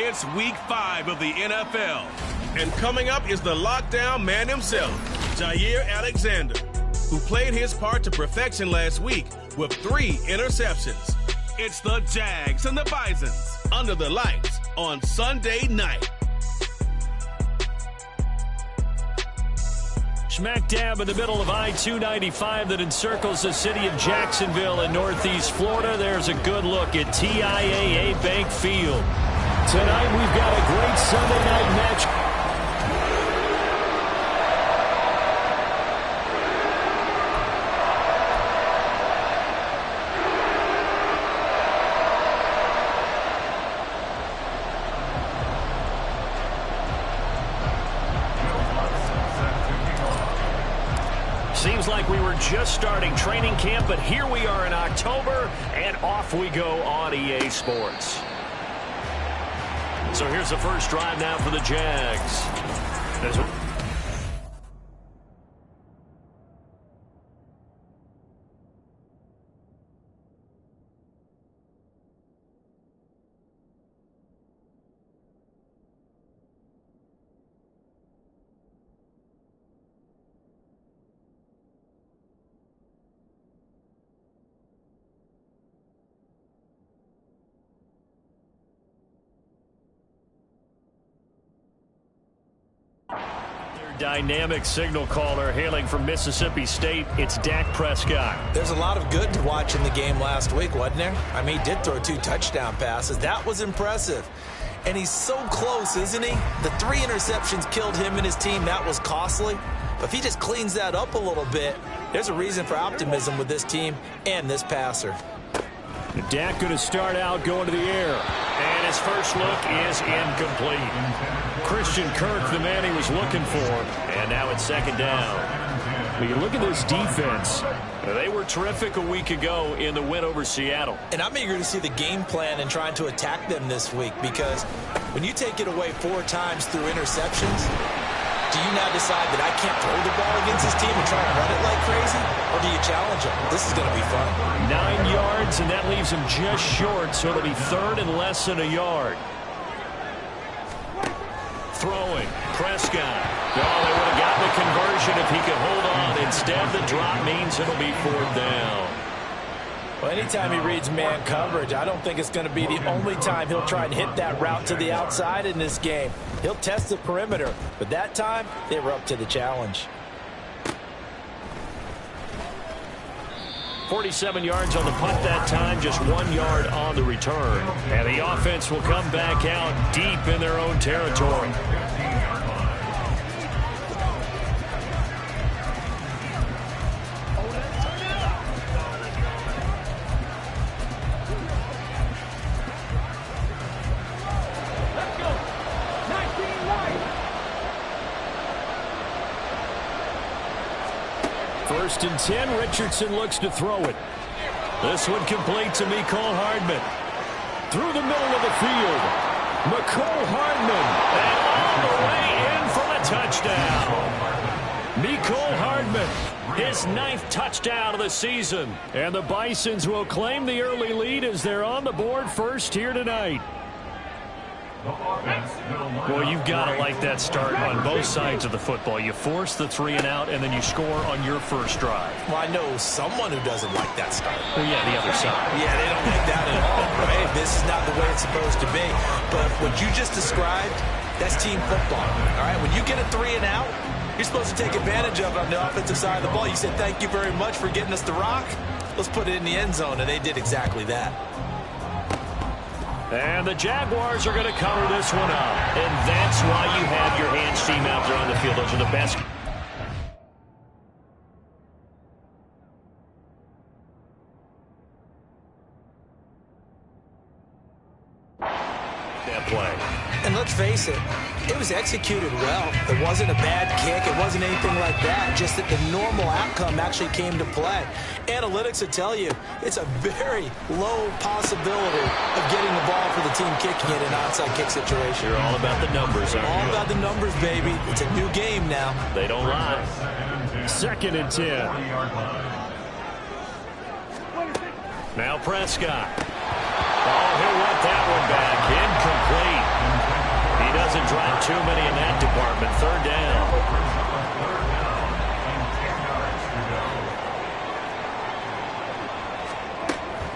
It's week 5 of the NFL. And coming up is the lockdown man himself, Jair Alexander, who played his part to perfection last week with 3 interceptions. It's the Jags and the Bisons under the lights on Sunday night. Smack dab in the middle of I-295 that encircles the city of Jacksonville in northeast Florida. There's a good look at TIAA Bank Field. Tonight we've got a great Sunday night match. Seems like we were just starting training camp, but here we are in October, and off we go on EA Sports. So here's the first drive now for the Jags. Dynamic signal caller hailing from Mississippi State. It's Dak Prescott. There's a lot of good to watch in the game last week, wasn't there? I mean, he did throw 2 touchdown passes. That was impressive. And he's so close, isn't he? The 3 interceptions killed him and his team. That was costly. But if he just cleans that up a little bit, there's a reason for optimism with this team and this passer. Dak going to start out going to the air. And his first look is incomplete. Christian Kirk, the man he was looking for. And now it's second down. When you look at this defense, they were terrific a week ago in the win over Seattle. And I'm eager to see the game plan and trying to attack them this week, because when you take it away 4 times through interceptions, do you now decide that I can't throw the ball against this team and try to run it like crazy? Or do you challenge them? This is going to be fun. 9 yards, and that leaves him just short, so it'll be 3rd and less than a yard. Throwing, Prescott. Oh, they would have gotten the conversion if he could hold on. Instead, the drop means it'll be 4th down. Well, anytime he reads man coverage, I don't think it's going to be the only time he'll try and hit that route to the outside in this game. He'll test the perimeter, but that time, they were up to the challenge. 47 yards on the punt that time, just 1 yard on the return. And the offense will come back out deep in their own territory. First and 10, Richardson looks to throw it. This one complete to Mecole Hardman. Through the middle of the field, Mecole Hardman. And all the way in for a touchdown. Mecole Hardman, his 9th touchdown of the season. And the Bisons will claim the early lead as they're on the board first here tonight. Well, you've got to like that start on both sides of the football. You force the 3 and out, and then you score on your first drive. Well, I know someone who doesn't like that start. Well, yeah, the other side. Yeah, they don't like that at all, right? This is not the way it's supposed to be. But what you just described, that's team football, all right? When you get a 3 and out, you're supposed to take advantage of it on the offensive side of the ball. You said, thank you very much for getting us the rock. Let's put it in the end zone, and they did exactly that. And the Jaguars are going to cover this one up. And that's why you have your hands team out there on the field. Those are the best. That play. And let's face it, it was executed well. It wasn't a bad kick. It wasn't anything like that. Just that the normal outcome actually came to play. Analytics will tell you it's a very low possibility of getting the ball for the team kicking it in an onside kick situation. You're all about the numbers, aren't you? All about the numbers, baby. It's a new game now. They don't lie. 2nd and 10. Now Prescott. Oh, he'll want that one back. Incomplete. too many in that department. Third down.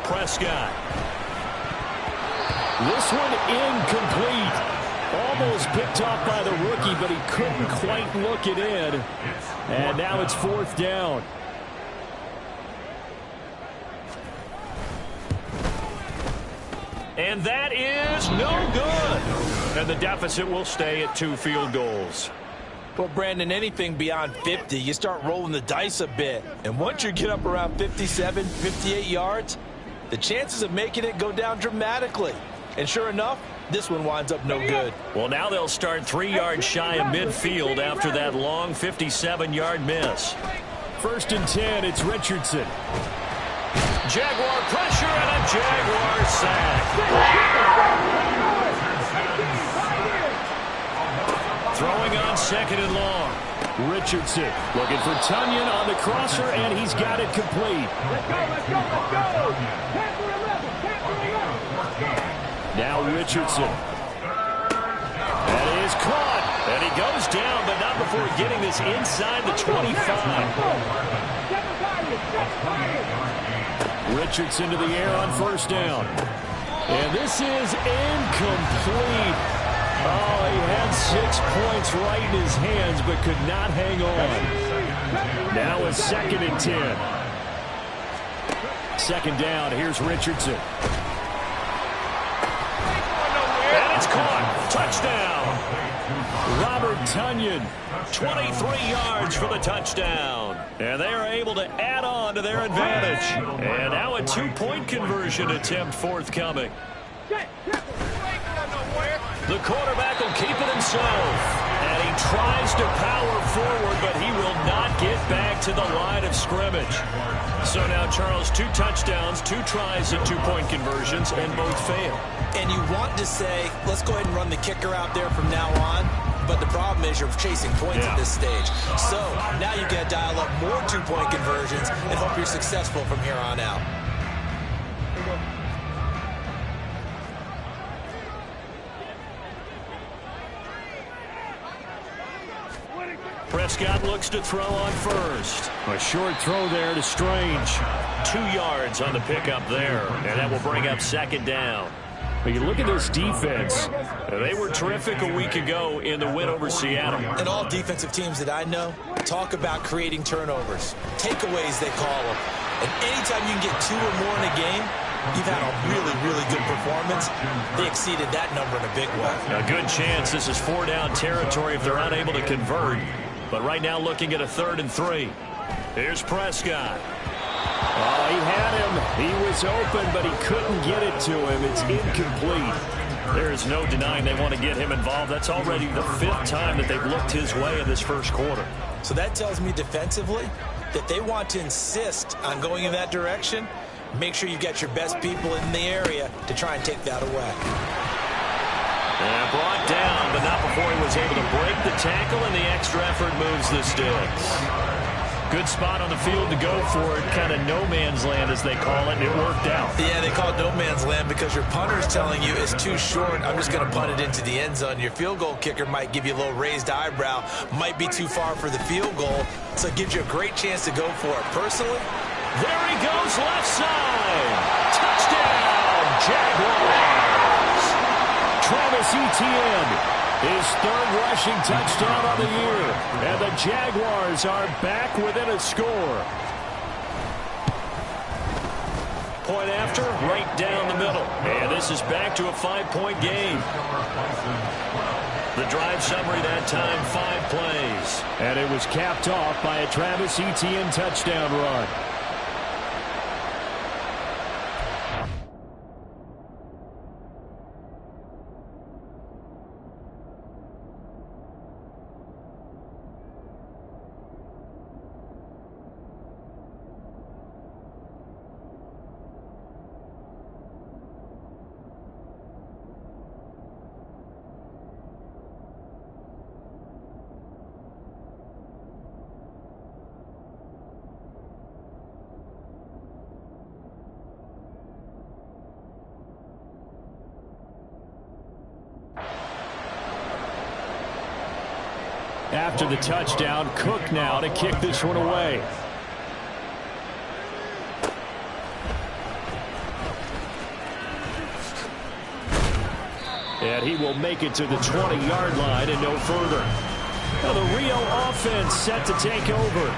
Prescott. This one incomplete. Almost picked off by the rookie, but he couldn't quite look it in. And now it's fourth down. And that is no good. And the deficit will stay at 2 field goals. Well, Brandon, anything beyond 50, you start rolling the dice a bit. And once you get up around 57, 58 yards, the chances of making it go down dramatically. And sure enough, this one winds up no good. Well, now they'll start 3 yards shy of midfield after that long 57-yard miss. First and 10, it's Richardson. Jaguar pressure and a Jaguar sack. Throwing on second and long. Richardson looking for Tunyon on the crosser, and he's got it complete. Let's go. Now Richardson. That is caught. And he goes down, but not before getting this inside the 25. Richardson to the air on first down. And this is incomplete. Oh, he had 6 points right in his hands, but could not hang on. Now a second and 10. Second down, here's Richardson. And it's caught. Touchdown. Robert Tunyon. 23 yards for the touchdown. And they are able to add on to their advantage. And now a 2-point conversion attempt forthcoming. The quarterback will keep it himself. And he tries to power forward, but he will not get back to the line of scrimmage. So now, Charles, 2 touchdowns, 2 tries at 2-point conversions, and both fail. And you want to say, let's go ahead and run the kicker out there from now on. But the problem is you're chasing points at this stage. So now you got to dial up more 2-point conversions and hope you're successful from here on out. Prescott looks to throw on first. A short throw there to Strange. 2 yards on the pickup there, and that will bring up second down. But you look at this defense. They were terrific a week ago in the win over Seattle. And all defensive teams that I know talk about creating turnovers. Takeaways, they call them. And anytime you can get 2 or more in a game, you've had a really, really good performance. They exceeded that number in a big way. A good chance this is 4-down territory if they're unable to convert. But right now looking at a 3rd and 3. Here's Prescott. Oh, he had him. He was open, but he couldn't get it to him. It's incomplete. There is no denying they want to get him involved. That's already the 5th time that they've looked his way in this first quarter. So that tells me defensively that they want to insist on going in that direction. Make sure you get your best people in the area to try and take that away. And brought down, but not before he was able to break the tackle, and the extra effort moves the sticks. Good spot on the field to go for it, kind of no man's land as they call it, and it worked out. Yeah, they call it no man's land because your punter is telling you it's too short. I'm just going to punt it into the end zone. Your field goal kicker might give you a little raised eyebrow, might be too far for the field goal, so it gives you a great chance to go for it. Personally, there he goes, left side. Touchdown, Jaguars. Travis Etienne. His 3rd rushing touchdown on the year. And the Jaguars are back within a score. Point after, right down the middle. And this is back to a 5-point game. The drive summary that time, 5 plays. And it was capped off by a Travis Etienne touchdown run. after the touchdown. Cook now to kick this one away. And he will make it to the 20-yard line and no further. Now the Rio offense set to take over.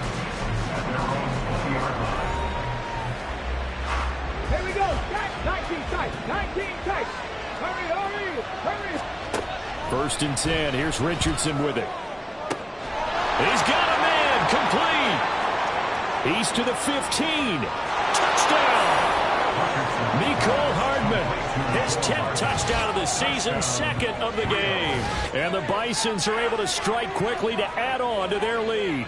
Here we go. 19 tight. 19 tight. Hurry, hurry, hurry. 1st and 10. Here's Richardson with it. He's got a man. Complete. He's to the 15. Touchdown. Mecole Hardman, his 10th touchdown of the season, 2nd of the game. And the Bisons are able to strike quickly to add on to their lead.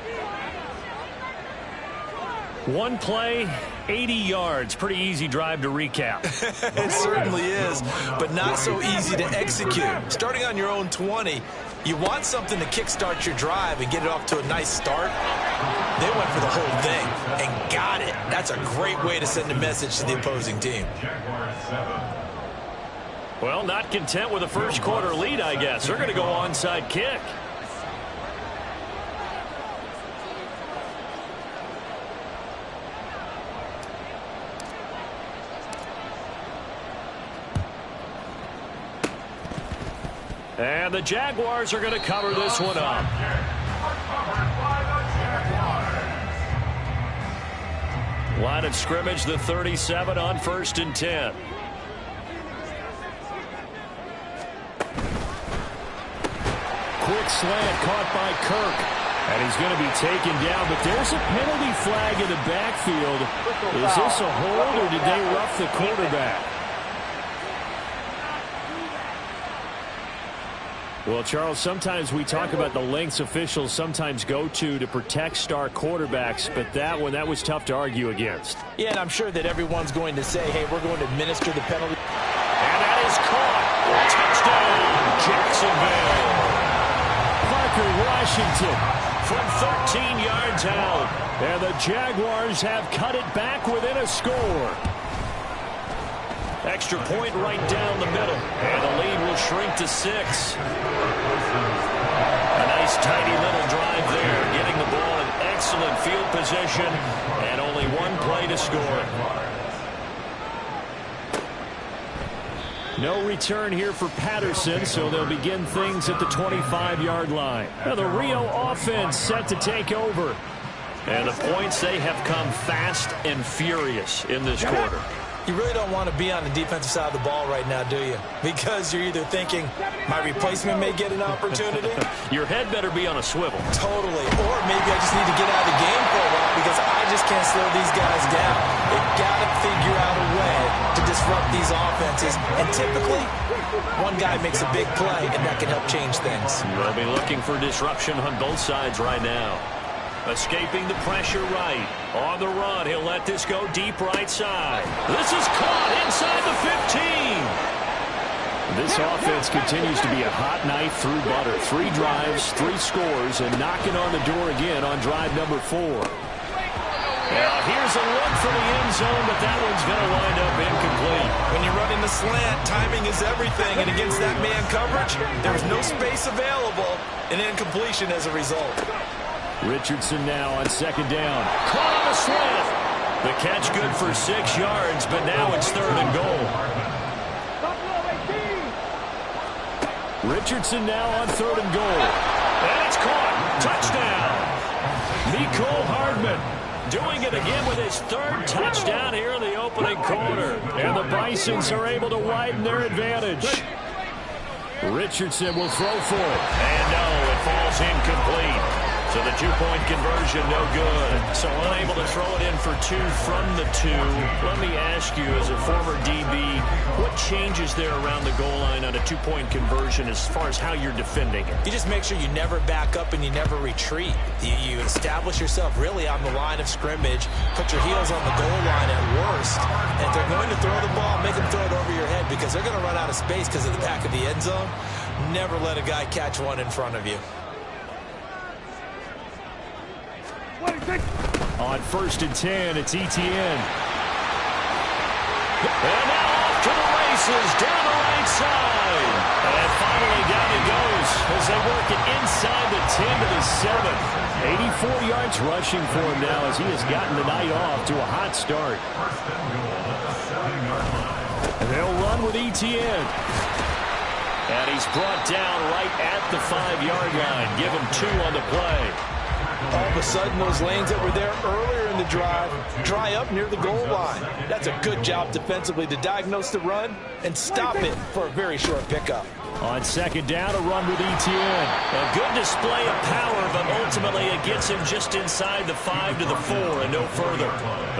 One play, 80 yards. Pretty easy drive to recap. It certainly is, but not so easy to execute. Starting on your own 20, you want something to kickstart your drive and get it off to a nice start. They went for the whole thing and got it. That's a great way to send a message to the opposing team. Well, not content with a first quarter lead, I guess. They're going to go onside kick. And the Jaguars are going to cover this one up. Line of scrimmage, the 37 on 1st and 10. Quick slant caught by Kirk. And he's going to be taken down, but there's a penalty flag in the backfield. Is this a hold or did they rough the quarterback? Well, Charles, sometimes we talk about the lengths officials sometimes go to protect star quarterbacks, but that was tough to argue against. Yeah, and I'm sure that everyone's going to say, hey, we're going to administer the penalty. And that is caught. Touchdown, Jacksonville. Parker Washington from 13 yards out. And the Jaguars have cut it back within a score. Extra point right down the middle. And the lead will shrink to 6. A nice tidy little drive there, getting the ball in excellent field position, and only one play to score. No return here for Patterson, so they'll begin things at the 25-yard line. Now the Rio offense set to take over. And the points, they have come fast and furious in this quarter. You really don't want to be on the defensive side of the ball right now, do you? Because you're either thinking, my replacement may get an opportunity. Your head better be on a swivel. Totally. Or maybe I just need to get out of the game for a while because I just can't slow these guys down. They've got to figure out a way to disrupt these offenses. And typically, one guy makes a big play, and that can help change things. We'll be looking for disruption on both sides right now. Escaping the pressure right. On the run, he'll let this go deep right side. This is caught inside the 15. This offense continues to be a hot knife through butter. 3 drives, 3 scores, and knocking on the door again on drive number 4. Now here's a look for the end zone, but that one's going to wind up incomplete. When you're running the slant, timing is everything, and against that man coverage, there was no space available, and incompletion as a result. Richardson now on 2nd down. Caught on the slant. The catch good for 6 yards, but now it's 3rd and goal. Richardson now on 3rd and goal. And it's caught. Touchdown. Mecole Hardman doing it again with his 3rd touchdown here in the opening quarter. And the Bisons are able to widen their advantage. Richardson will throw for it. And no, it falls incomplete. So the 2-point conversion, no good. So unable to throw it in for 2 from the 2. Let me ask you, as a former DB, what changes there around the goal line on a 2-point conversion as far as how you're defending it? You just make sure you never back up and you never retreat. You establish yourself really on the line of scrimmage, put your heels on the goal line at worst. And if they're going to throw the ball, make them throw it over your head because they're going to run out of space because of the back of the end zone. Never let a guy catch one in front of you. On 1st and 10, it's Etienne. And now off to the races down the right side. And finally down he goes as they work it inside the 10 to the 4 yards rushing for him now as he has gotten the night off to a hot start. And they'll run with ETN. And he's brought down right at the 5-yard line. Give him 2 on the play. All of a sudden, those lanes that were there earlier in the drive dry up near the goal line. That's a good job defensively to diagnose the run and stop it for a very short pickup. On second down, a run with ETN. A good display of power, but ultimately it gets him just inside the 5 to the 4 and no further.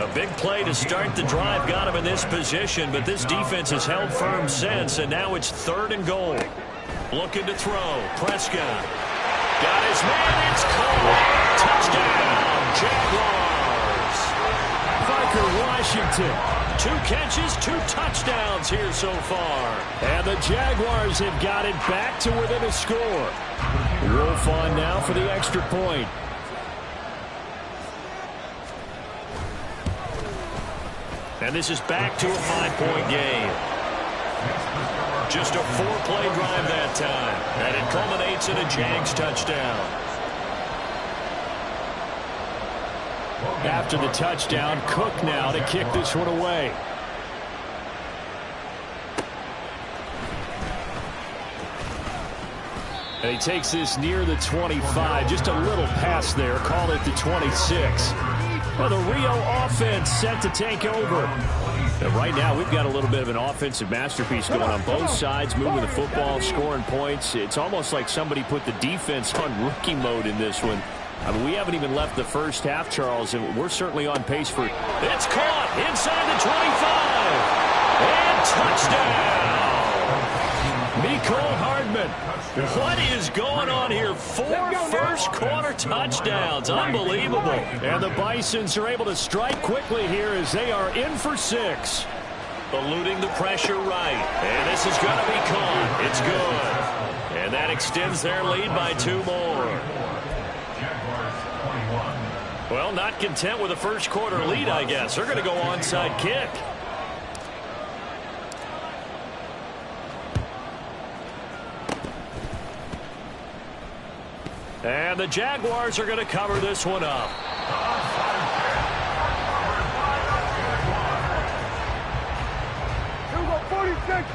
A big play to start the drive got him in this position, but this defense has held firm since, and now it's 3rd and goal. Looking to throw. Prescott. Got his man. It's caught. Touchdown, Jaguars. Parker Washington. 2 catches, 2 touchdowns here so far. And the Jaguars have got it back to within a score. Wolf on now for the extra point. And this is back to a 5-point game. Just a 4-play drive that time. And it culminates in a Jags touchdown. After the touchdown, Cook now to kick this one away. And he takes this near the 25. Just a little pass there. Call it the 26. Well, the Rio offense set to take over. And right now, we've got a little bit of an offensive masterpiece going on both sides, moving the football, scoring points. It's almost like somebody put the defense on rookie mode in this one. I mean, we haven't even left the first half, Charles, and we're certainly on pace for... It's caught inside the 25. And touchdown! Mecole Hardman. What is going on here? 4 first-quarter touchdowns. Unbelievable. And the Bisons are able to strike quickly here as they are in for 6. Eluding the pressure right. And this is going to be caught. It's good. And that extends their lead by 2 more. Well, not content with a first-quarter lead, I guess. They're going to go onside kick. And the Jaguars are going to cover this one up. Hugo 46.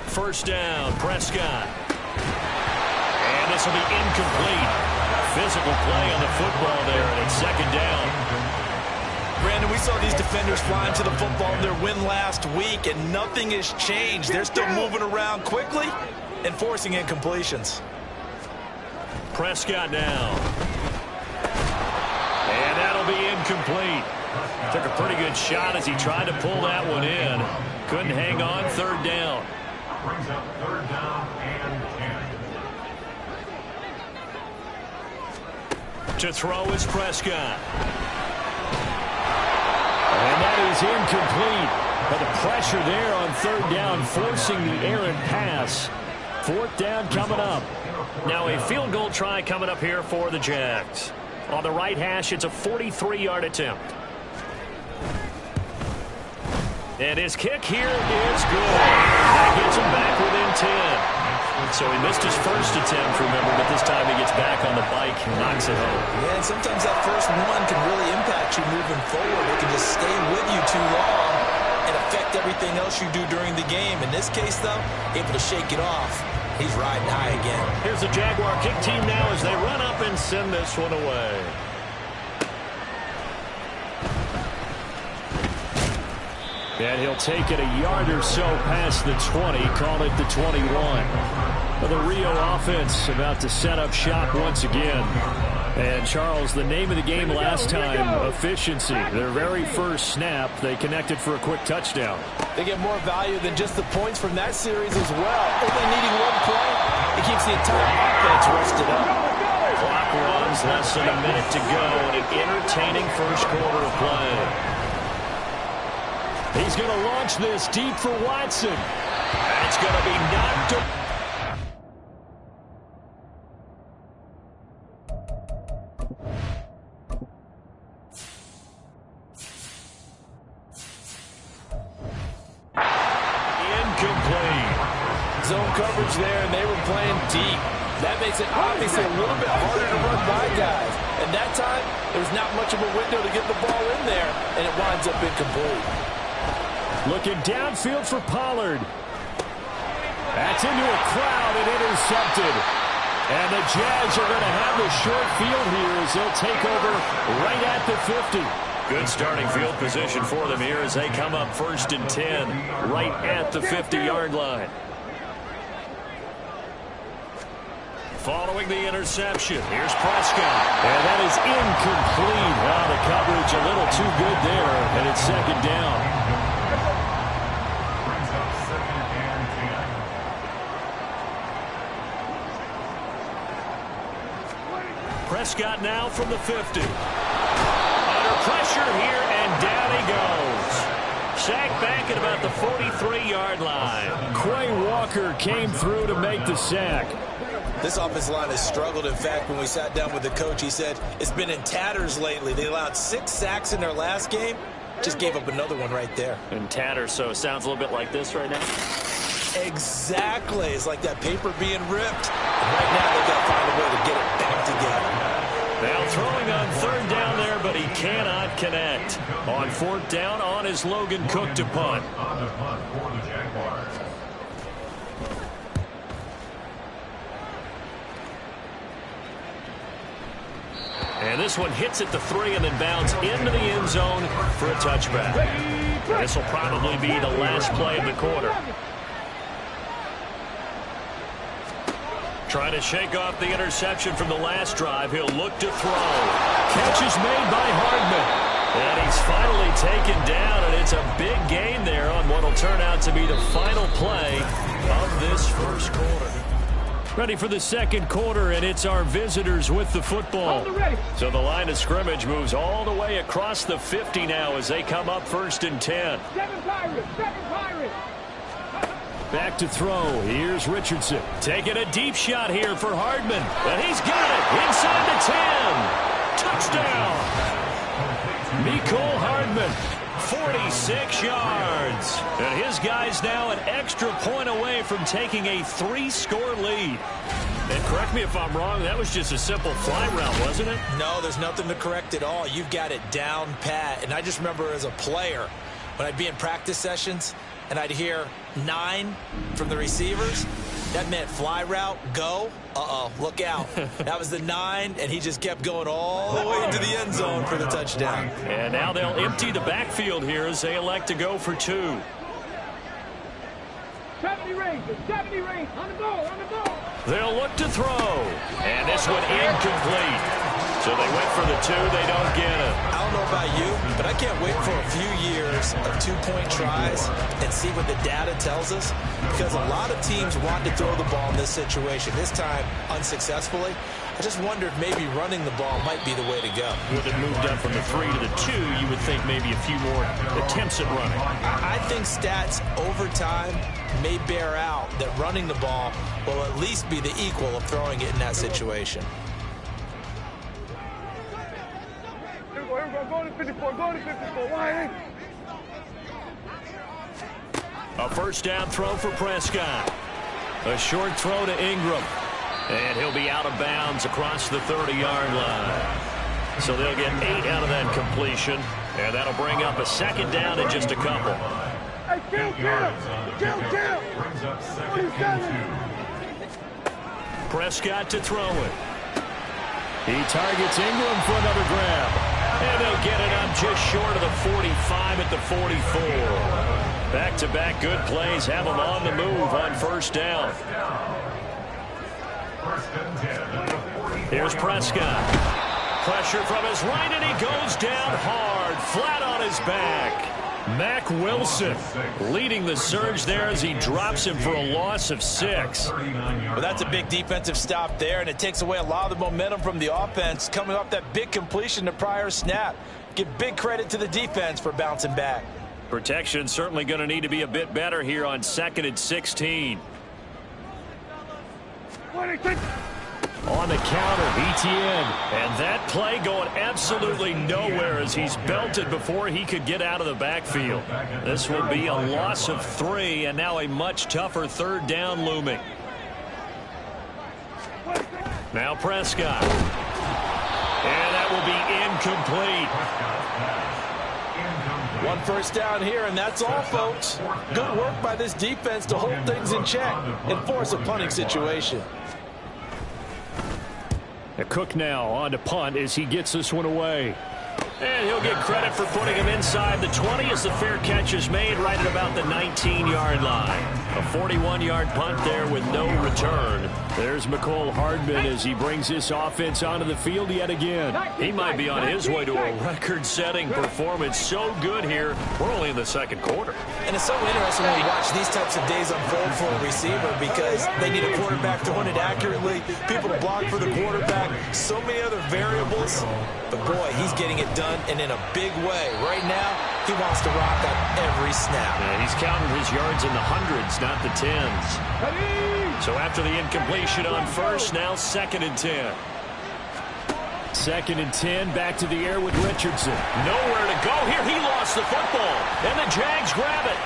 First down, Prescott. And this will be incomplete. Physical play on the football there, and it's 2nd down. Brandon, we saw these defenders flying to the football in their win last week, and nothing has changed. They're still moving around quickly and forcing incompletions. Prescott now. And that'll be incomplete. Took a pretty good shot as he tried to pull that one in. Couldn't hang on. 3rd down. Brings up 3rd down and 10. To throw is Prescott. And that is incomplete. But the pressure there on 3rd down, forcing the errant pass. 4th down coming up. Now a field goal try coming up here for the Jags. On the right hash, it's a 43-yard attempt. And his kick here is good. That gets him back within 10. So he missed his first attempt, remember, but this time he gets back on the bike and knocks it home. Yeah, and sometimes that first one can really impact you moving forward. It can just stay with you too long and affect everything else you do during the game. In this case, though, able to shake it off. He's riding high again. Here's the Jaguar kick team now as they run up and send this one away. And he'll take it a yard or so past the 20, call it the 21. But the Rio offense about to set up shop once again. And, Charles, the name of the game last time, efficiency. Their very first snap, they connected for a quick touchdown. They get more value than just the points from that series as well. Only needing 1 play, it keeps the entire offense rested up. Clock runs, less than a minute to go, and an entertaining first quarter of play. He's going to launch this deep for Watson. That's going to be knocked away. Zone coverage there, and they were playing deep. That makes it obviously a little bit harder to run by guys. And that time, there's not much of a window to get the ball in there, and it winds up incomplete. Looking downfield for Pollard. That's into a crowd and intercepted. And the Jags are going to have the short field here as they'll take over right at the 50. Good starting field position for them here as they come up 1st and 10 right at the 50-yard line. Following the interception, here's Prescott. And that is incomplete. Wow, the coverage a little too good there, and it's 2nd down. Prescott now from the 50. Under pressure here, and down he goes. Sacked back at about the 43-yard line. Quay Walker came through to make the sack. This offensive line has struggled. In fact, when we sat down with the coach, he said it's been in tatters lately. They allowed 6 sacks in their last game. Just gave up another one right there. In tatters, so it sounds a little bit like this right now. Exactly. It's like that paper being ripped. And right now, they've got to find a way to get it back together. Now throwing on 3rd down there, but he cannot connect. On 4th down, on is Logan Cook to punt. And this one hits at the 3 and then bounds into the end zone for a touchback. This will probably be the last play of the quarter. Trying to shake off the interception from the last drive. He'll look to throw. Catch is made by Hardman. And he's finally taken down, and it's a big gain there on what will turn out to be the final play of this first quarter. Ready for the 2nd quarter, and it's our visitors with the football. So the line of scrimmage moves all the way across the 50 now as they come up 1st and 10. 7 Pirates, 7 Pirates. Back to throw. Here's Richardson. Taking a deep shot here for Hardman. And he's got it inside the 10. Touchdown. Mecole Hardman, 46 yards. And his guy's now an extra point away from taking a 3-score lead. And correct me if I'm wrong, that was just a simple fly route, wasn't it? No, there's nothing to correct at all. You've got it down pat. And I just remember as a player, when I'd be in practice sessions, and I'd hear 9 from the receivers, that meant fly route, go. Look out. That was the 9, and he just kept going all the way into the end zone for the touchdown. And now they'll empty the backfield here as they elect to go for 2. 70 Rangers, 70 Rangers, on the ball, on the ball. They'll look to throw. And this one incomplete. So they went for the 2. They don't get it. I don't know about you, but I can't wait for a few years of 2-point tries and see what the data tells us, because a lot of teams want to throw the ball in this situation. This time, unsuccessfully. I just wonder if maybe running the ball might be the way to go. With it moved up from the 3 to the 2, you would think maybe a few more attempts at running. I think stats over time may bear out that running the ball will at least be the equal of throwing it in that situation. Go to 54, go to 54. Why? A 1st down throw for Prescott. A short throw to Ingram. And he'll be out of bounds across the 30-yard line. So they'll get 8 out of that completion. And that'll bring up a 2nd down in just a couple. Hey, kill. Prescott to throw it. He targets Ingram for another grab. And they'll get it up just short of the 45 at the 44. Back-to-back good plays have them on the move on 1st down. Here's Prescott. Pressure from his right, and he goes down hard, flat on his back. Mack Wilson leading the surge there as he drops him for a loss of 6. Well, that's a big defensive stop there, and it takes away a lot of the momentum from the offense coming off that big completion the prior snap. Give big credit to the defense for bouncing back. Protection certainly going to need to be a bit better here on 2nd and 16. On the counter, ETN. And that play going absolutely nowhere as he's belted before he could get out of the backfield. This will be a loss of 3, and now a much tougher third down looming. Now Prescott. And that will be incomplete. One first down here, and that's all, folks. Good work by this defense to hold things in check and force a punting situation. Cook now on to punt as he gets this one away. And he'll get credit for putting him inside the 20 as the fair catch is made right at about the 19-yard line. A 41-yard punt there with no return. There's McCole Hardman as he brings this offense onto the field yet again. He might be on his way to a record-setting performance. So good here. We're only in the second quarter. And it's so interesting when you watch these types of days unfold for a receiver because they need a quarterback throwing it accurately, people to block for the quarterback, so many other variables. But, boy, he's getting it done and in a big way. Right now, he wants to rock on every snap. And he's counting his yards in the hundreds, not the tens. So after the incompletion on first, now 2nd and 10. 2nd and 10, back to the air with Richardson. Nowhere to go here. He lost the football. And the Jags grab it.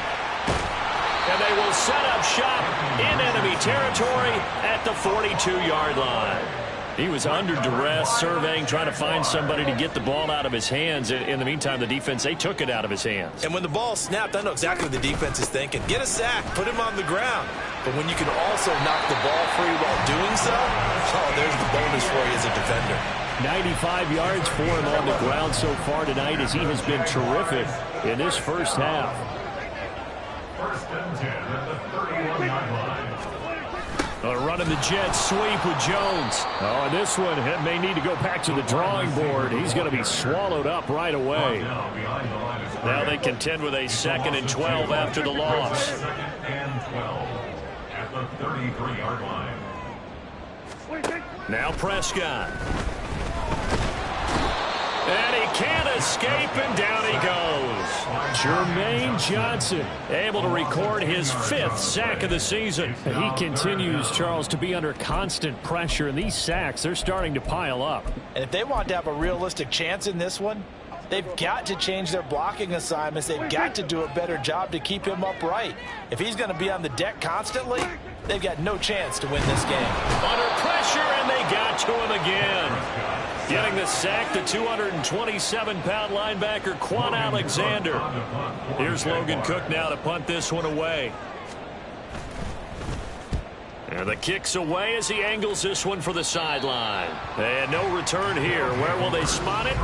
And they will set up shop in enemy territory at the 42-yard line. He was under duress, surveying, trying to find somebody to get the ball out of his hands. In the meantime, the defense, they took it out of his hands. And when the ball snapped, I know exactly what the defense is thinking. Get a sack, put him on the ground. But when you can also knock the ball free while doing so, oh, there's the bonus for you as a defender. 95 yards for him on the ground so far tonight as he has been terrific in this first half. 1st and 10 at the 31-yard line. Running the jet sweep with Jones. Oh, and this one may need to go back to the drawing board. He's going to be swallowed up right away. Now they contend with a 2nd and 12 after the loss. 2nd and 12 at the 33-yard line. Now Prescott. And he can't escape, and down he goes. Jermaine Johnson able to record his 5th sack of the season. He continues, Charles, to be under constant pressure, and these sacks, they're starting to pile up. And if they want to have a realistic chance in this one, they've got to change their blocking assignments. They've got to do a better job to keep him upright. If he's going to be on the deck constantly, they've got no chance to win this game. Under pressure, and they got to him again. Getting the sack, the 227-pound linebacker, Quan Alexander. Here's Logan Cook now to punt this one away. And the kick's away as he angles this one for the sideline. And no return here. Where will they spot it?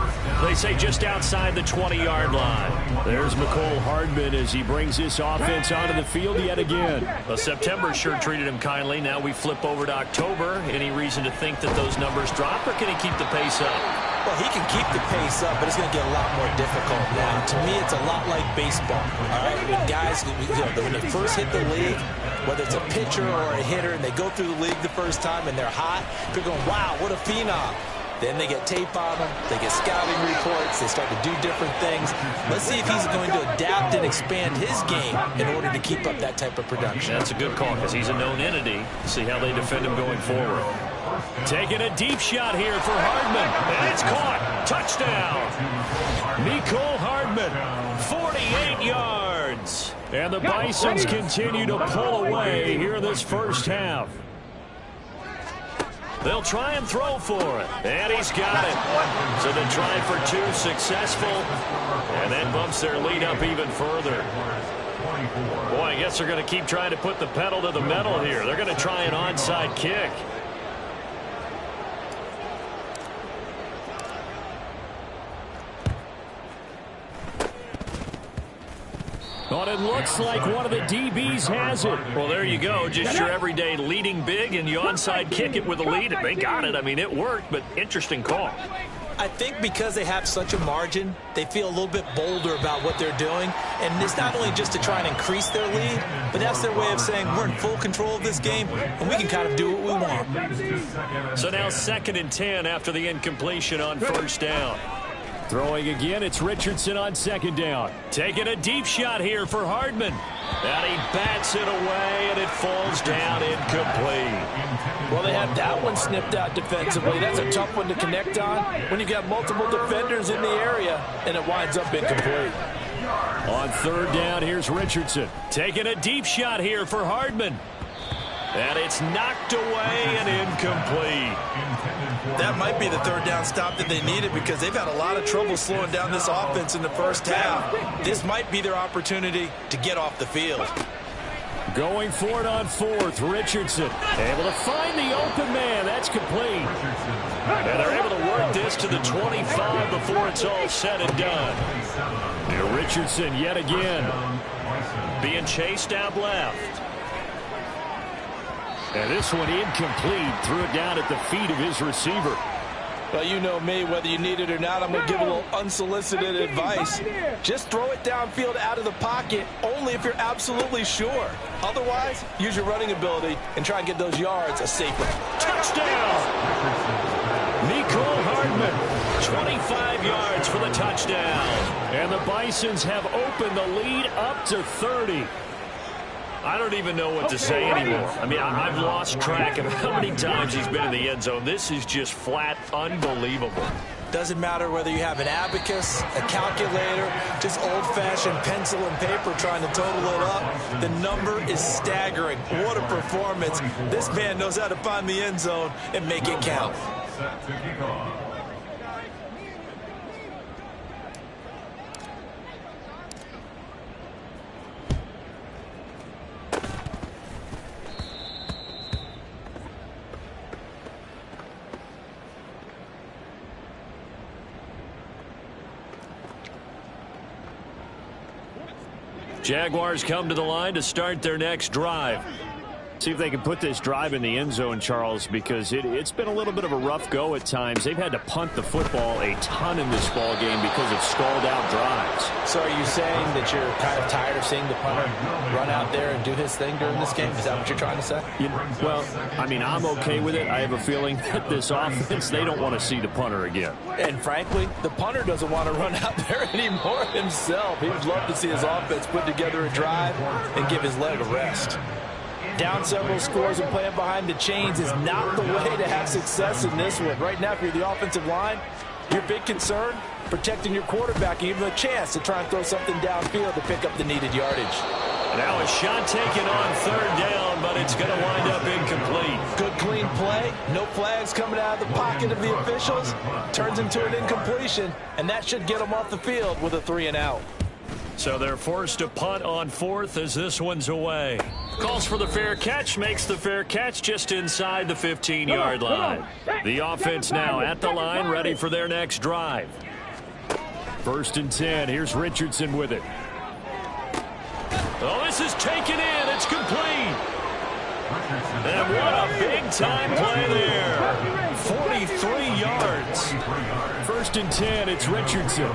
They say just outside the 20-yard line. There's McCole Hardman as he brings this offense onto the field yet again. Well, September sure treated him kindly. Now we flip over to October. Any reason to think that those numbers drop, or can he keep the pace up? Well, he can keep the pace up, but it's going to get a lot more difficult now. To me, it's a lot like baseball. All right, when guys, when they first hit the league, whether it's a pitcher or a hitter, and they go through the league the first time and they're hot, they're going, wow, what a phenom. Then they get tape on them, they get scouting reports, they start to do different things. Let's see if he's going to adapt and expand his game in order to keep up that type of production. That's a good call because he's a known entity. See how they defend him going forward. Taking a deep shot here for Hardman. And it's caught. Touchdown. McCole Hardman, 48 yards. And the Bisons continue to pull away here in this first half. They'll try and throw for it. And he's got it. So the try for 2 successful. And that bumps their lead up even further. Boy, I guess they're going to keep trying to put the pedal to the metal here. They're going to try an onside kick. But it looks like one of the DBs has it. Well, there you go. Just your everyday leading big, and you onside kick it with a lead. And they got it. I mean, it worked, but interesting call. I think because they have such a margin, they feel a little bit bolder about what they're doing. And it's not only just to try and increase their lead, but that's their way of saying we're in full control of this game, and we can kind of do what we want. So now 2nd and 10 after the incompletion on first down. Throwing again, it's Richardson on 2nd down. Taking a deep shot here for Hardman. And he bats it away, and it falls down incomplete. Well, they had that one snipped out defensively. That's a tough one to connect on when you got multiple defenders in the area, and it winds up incomplete. On third down, here's Richardson. Taking a deep shot here for Hardman. And it's knocked away and incomplete. That might be the third down stop that they needed because they've had a lot of trouble slowing down this offense in the first half. This might be their opportunity to get off the field. Going for it on fourth, Richardson. Able to find the open man. That's complete. And they're able to work this to the 25 before it's all said and done. And Richardson yet again. Being chased out left. And this one incomplete. Threw it down at the feet of his receiver. Well, you know me, whether you need it or not, I'm going to give a little unsolicited advice. Just throw it downfield out of the pocket, only if you're absolutely sure. Otherwise, use your running ability and try and get those yards a safer. Touchdown! Nicole Hardman, 25 yards for the touchdown. And the Bisons have opened the lead up to 30. I don't even know what to say anymore. I mean, I've lost track of how many times he's been in the end zone. This is just flat unbelievable. Doesn't matter whether you have an abacus, a calculator, just old-fashioned pencil and paper trying to total it up. The number is staggering. What a performance. This man knows how to find the end zone and make it count. Set to kick off. Jaguars come to the line to start their next drive. See if they can put this drive in the end zone, Charles, because it's been a little bit of a rough go at times. They've had to punt the football a ton in this ball game because of stalled out drives. So are you saying that you're kind of tired of seeing the punter run out there and do his thing during this game? Is that what you're trying to say? Well, I mean, I'm okay with it. I have a feeling that this offense, they don't want to see the punter again. And frankly, the punter doesn't want to run out there anymore himself. He would love to see his offense put together a drive and give his leg a rest. Down several scores and playing behind the chains is not the way to have success in this one. Right now, if you're the offensive line, your big concern, protecting your quarterback and giving him a chance to try and throw something downfield to pick up the needed yardage. Now a shot taken on third down, but it's going to wind up incomplete. Good clean play. No flags coming out of the pocket of the officials. Turns into an incompletion, and that should get them off the field with a 3-and-out. So they're forced to punt on fourth as this one's away. Calls for the fair catch, makes the fair catch just inside the 15-yard line. The offense now at the line, ready for their next drive. 1st and 10. Here's Richardson with it. Oh, this is taken in. It's complete. And what a big-time play there. 43 yards. 1st and 10. It's Richardson.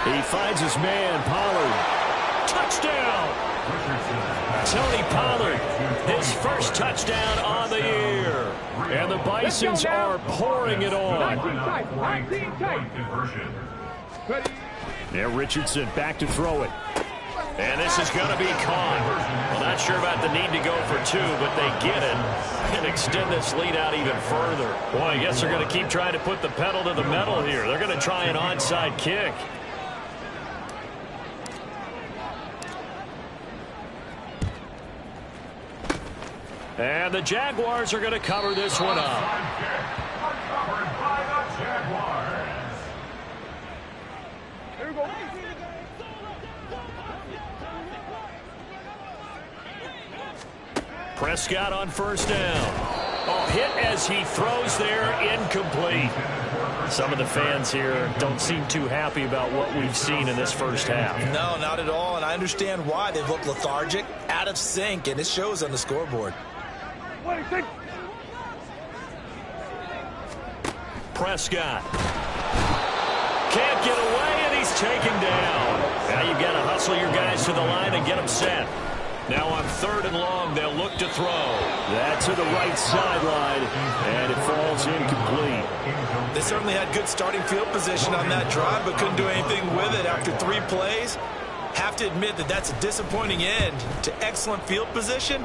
He finds his man, Pollard. Touchdown! Tony Pollard, his first touchdown on the year. And the Bisons are pouring it on. Now Richardson back to throw it. And this is going to be caught. Well, not sure about the need to go for two, but they get it and extend this lead out even further. Boy, I guess they're going to keep trying to put the pedal to the metal here. They're going to try an onside kick. And the Jaguars are going to cover this one up. Prescott on first down. Oh, hit as he throws there, incomplete. Some of the fans here don't seem too happy about what we've seen in this first half. No, not at all, and I understand why. They look lethargic, out of sync, and it shows on the scoreboard. Prescott can't get away, and he's taken down. Now you've got to hustle your guys to the line and get them set. Now on 3rd and long, they'll look to throw. That to the right sideline, and it falls incomplete. They certainly had good starting field position on that drive, but couldn't do anything with it after 3 plays. Have to admit that that's a disappointing end to excellent field position.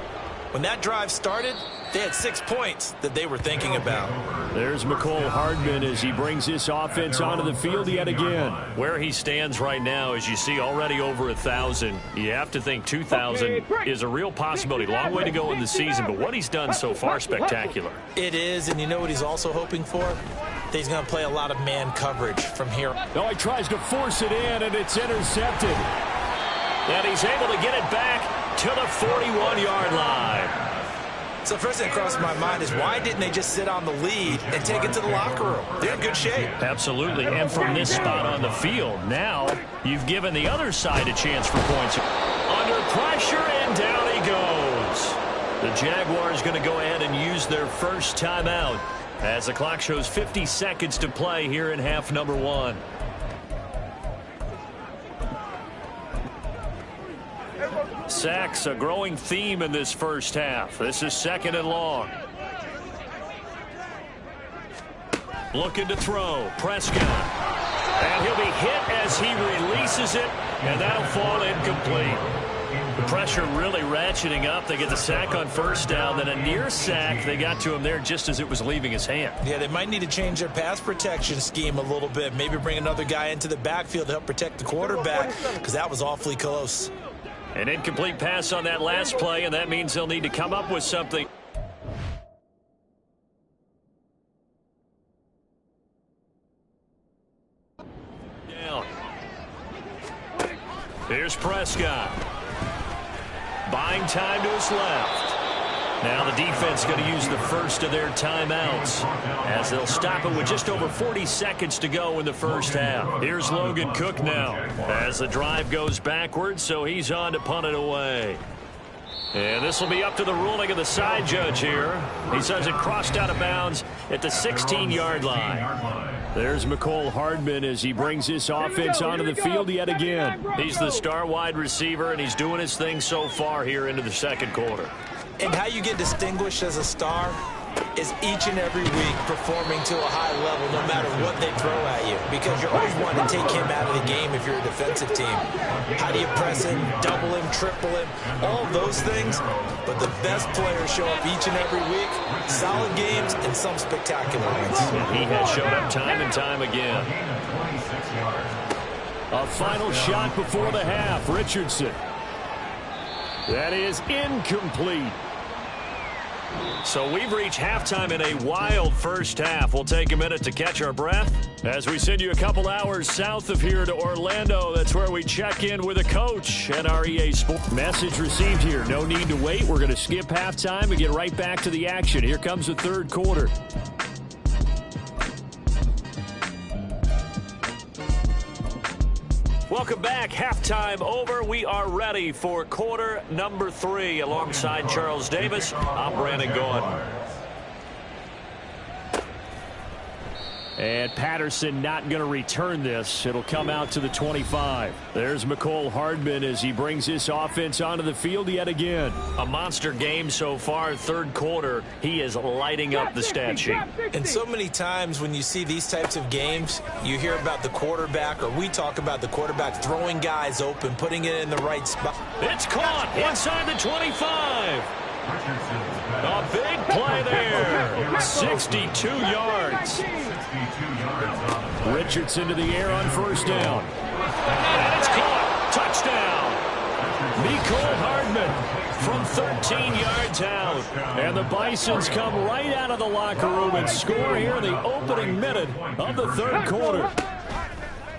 When that drive started, They had 6 points that they were thinking about. There's McCole Hardman as he brings this offense onto the field yet again. Where he stands right now, as you see, already over 1,000. You have to think 2,000 is a real possibility. Long way to go in the season, but what he's done so far, spectacular. It is, and you know what he's also hoping for? That he's going to play a lot of man coverage from here. Oh, he tries to force it in, and it's intercepted. And he's able to get it back to the 41-yard line. So the first thing that crossed my mind is why didn't they just sit on the lead and take it to the locker room? They're in good shape. Absolutely, and from this spot on the field, now you've given the other side a chance for points. Under pressure, and down he goes. The Jaguars going to go ahead and use their first timeout as the clock shows 50 seconds to play here in half number 1. Sacks, a growing theme in this first half. This is 2nd and long. Looking to throw. Prescott. And he'll be hit as he releases it, and that'll fall incomplete. The pressure really ratcheting up. They get the sack on first down, then a near sack. They got to him there just as it was leaving his hand. Yeah, they might need to change their pass protection scheme a little bit. Maybe bring another guy into the backfield to help protect the quarterback, because that was awfully close. An incomplete pass on that last play, and that means they'll need to come up with something. Down. Here's Prescott. Buying time to his left. Now the defense going to use the first of their timeouts as they'll stop it with just over 40 seconds to go in the first half. Here's Logan Cook now as the drive goes backwards, so he's on to punt it away. And this will be up to the ruling of the side judge here. He says it crossed out of bounds at the 16-yard line. There's McCole Hardman as he brings this offense onto the field yet again. He's the star wide receiver, and he's doing his thing so far here into the second quarter. And how you get distinguished as a star is each and every week performing to a high level no matter what they throw at you, because you're always wanting to take him out of the game if you're a defensive team. How do you press him, double him, triple him, all those things? But the best players show up each and every week, solid games and some spectacular ones. He has showed up time and time again. A final shot before the half. Richardson. That is incomplete. So we've reached halftime in a wild first half. We'll take a minute to catch our breath as we send you a couple hours south of here to Orlando. That's where we check in with a coach at our EA Sports. Message received here. No need to wait. We're going to skip halftime and get right back to the action. Here comes the third quarter. Welcome back. Halftime over. We are ready for quarter number 3. Alongside Charles Davis, I'm Brandon Gordon. And Patterson not going to return this. It'll come out to the 25. There's McCole Hardman as he brings this offense onto the field yet again. A monster game so far. Third quarter, he is lighting up the stat sheet. And so many times when you see these types of games, you hear about the quarterback, or we talk about the quarterback throwing guys open, putting it in the right spot. It's caught inside the 25. A big play there. 62 yards. Richardson to the air on first down. And it's caught. Touchdown. McCole Hardman from 13 yards out. And the Bisons come right out of the locker room and score here in the opening minute of the third quarter.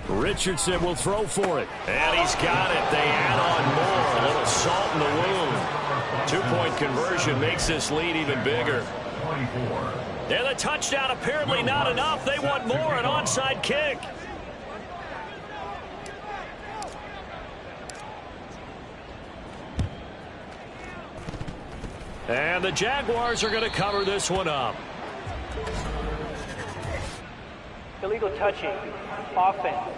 Richardson will throw for it. And he's got it. They add on more. A little salt in the wound. 2-point conversion makes this lead even bigger. And the touchdown apparently not enough. They want more, an onside kick. And the Jaguars are going to cover this one up. Illegal touching. Offense.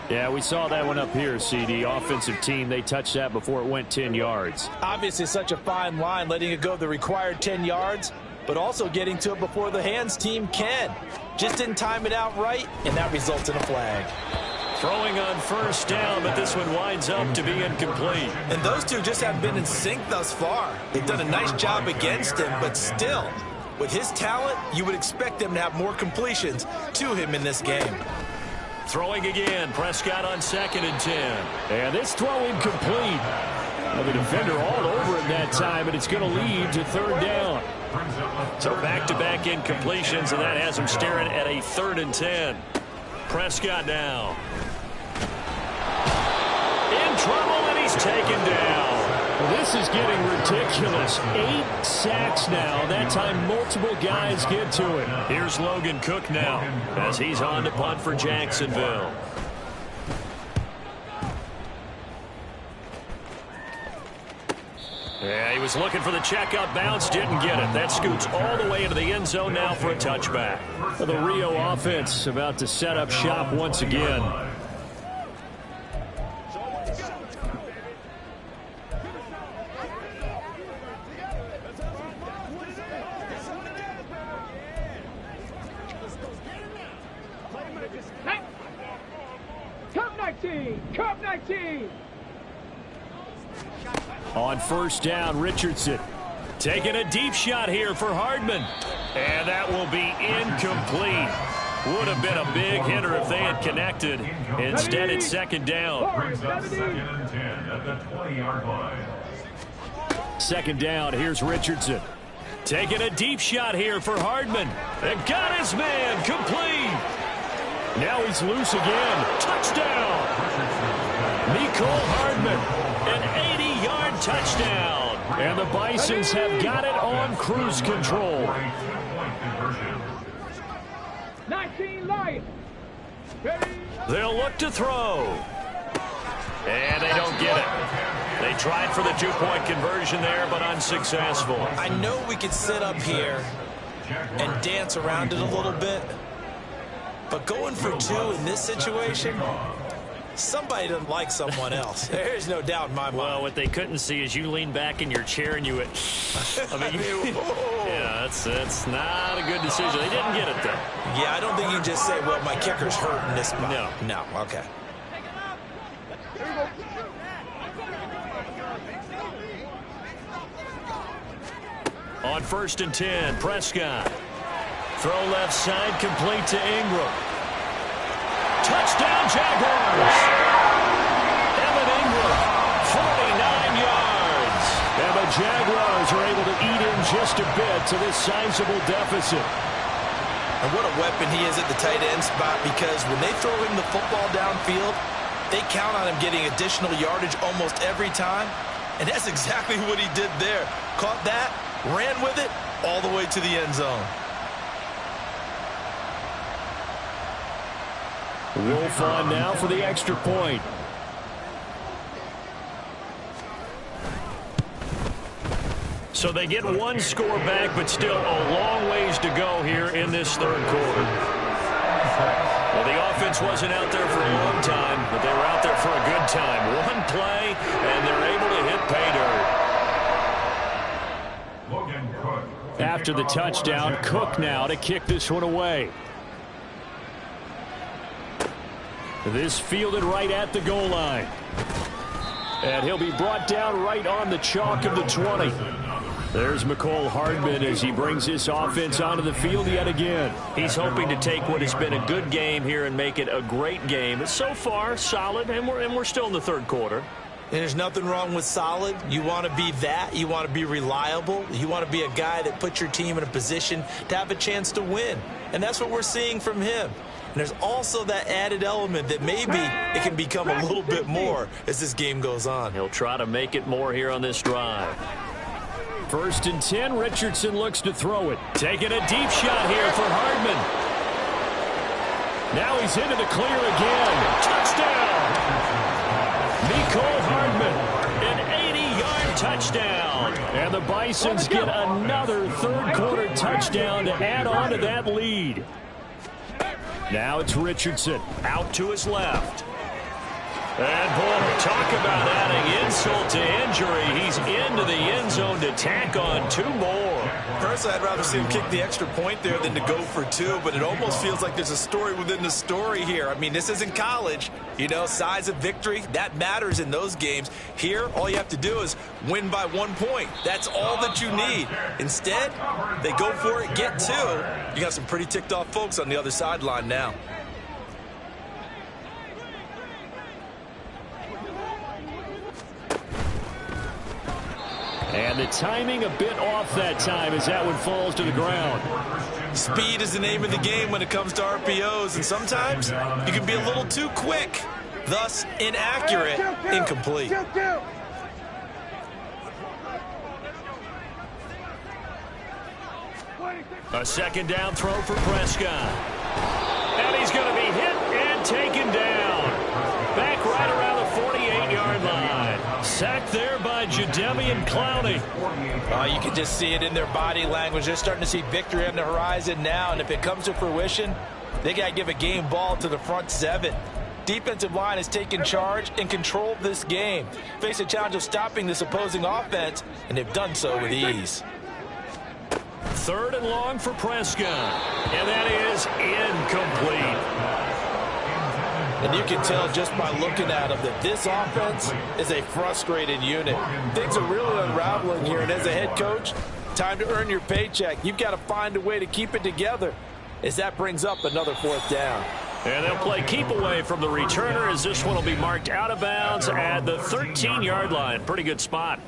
Yeah, we saw that one up here, CD. Offensive team, they touched that before it went 10 yards. Obviously such a fine line, letting it go the required 10 yards, but also getting to it before the hands team can. Just didn't time it out right, and that results in a flag. Throwing on first down, but this one winds up to be incomplete. And those two just haven't been in sync thus far. They've done a nice job against him, but still, with his talent, you would expect them to have more completions to him in this game. Throwing again, Prescott on 2nd and 10. And this throw incomplete. Well, the defender all over him that time, and it's going to lead to 3rd down. So back-to-back incompletions, and that has him staring at a 3rd and 10. Prescott now. In trouble, and he's taken down. Well, this is getting ridiculous. 8 sacks now. That time multiple guys get to it. Here's Logan Cook now as he's on to punt for Jacksonville. Yeah, he was looking for the checkout bounce, didn't get it. That scoots all the way into the end zone now for a touchback. Well, the Rio offense about to set up shop once again. Cup 19. On first down, Richardson. Taking a deep shot here for Hardman. And that will be incomplete. Would have been a big hitter if they had connected. Instead, it's 2nd down. Brings up 2nd and 10 at the 20-yard line. 2nd down, here's Richardson. Taking a deep shot here for Hardman. And got his man complete. Now he's loose again. Touchdown. Mecole Hardman. An 80-yard touchdown. And the Bisons have got it on cruise control. 19 life. They'll look to throw. And they don't get it. They tried for the 2-point conversion there, but unsuccessful. I know we could sit up here and dance around it a little bit, but going for 2 in this situation, somebody doesn't like someone else. There's no doubt in my mind. Well, what they couldn't see is you lean back in your chair and you went, yeah, that's not a good decision. They didn't get it, though. Yeah, I don't think you can just say, well, my kicker's hurt in this spot. No, okay. On 1st and 10, Prescott. Throw left side, complete to Ingram. Touchdown, Jaguars! Evan Ingram, 49 yards. And the Jaguars are able to eat in just a bit to this sizable deficit. And what a weapon he is at the tight end spot, because when they throw him the football downfield, they count on him getting additional yardage almost every time. And that's exactly what he did there. Caught that, ran with it, all the way to the end zone. Wolf on now for the extra point. So they get 1 score back, but still a long ways to go here in this 3rd quarter. Well, the offense wasn't out there for a long time, but they were out there for a good time. 1 play, and they're able to hit pay dirt. After the touchdown, Cook now to kick this one away. This fielded right at the goal line. And he'll be brought down right on the chalk of the 20. There's Mecole Hardman as he brings this offense onto the field yet again. He's hoping to take what has been a good game here and make it a great game. So far, solid, and we're still in the 3rd quarter. And there's nothing wrong with solid. You want to be that. You want to be reliable. You want to be a guy that puts your team in a position to have a chance to win. And that's what we're seeing from him. And there's also that added element that maybe it can become a little bit more as this game goes on. He'll try to make it more here on this drive. 1st and 10, Richardson looks to throw it. Taking a deep shot here for Hardman. Now he's into the clear again. Touchdown! Mecole Hardman, an 80-yard touchdown. And the Bisons get another 3rd quarter touchdown to add on to that lead. Now it's Richardson. Out to his left. And, boy, talk about adding insult to injury. He's into the end zone to tack on 2 more. Personally, I'd rather see him kick the extra point there than to go for two, but it almost feels like there's a story within the story here. I mean, this isn't college. You know, size of victory, that matters in those games. Here, all you have to do is win by 1 point. That's all that you need. Instead, they go for it, get two. You got some pretty ticked off folks on the other sideline now. And the timing a bit off that time as that one falls to the ground. Speed is the name of the game when it comes to RPOs, and sometimes you can be a little too quick, thus inaccurate, incomplete. A second down throw for Prescott. And he's going to be hit and taken down. Back right around the 48-yard line. Sacked there by Jadeveon Clowney. You can just see it in their body language. They're starting to see victory on the horizon now, and if it comes to fruition, they got to give a game ball to the front seven. Defensive line has taken charge and controlled this game. Face a challenge of stopping this opposing offense, and they've done so with ease. Third and long for Prescott. And that is incomplete. And you can tell just by looking at him that this offense is a frustrated unit. Things are really unraveling here, and as a head coach, time to earn your paycheck. You've got to find a way to keep it together as that brings up another fourth down. And they'll play keep away from the returner as this one will be marked out of bounds at the 13-yard line. Pretty good spot.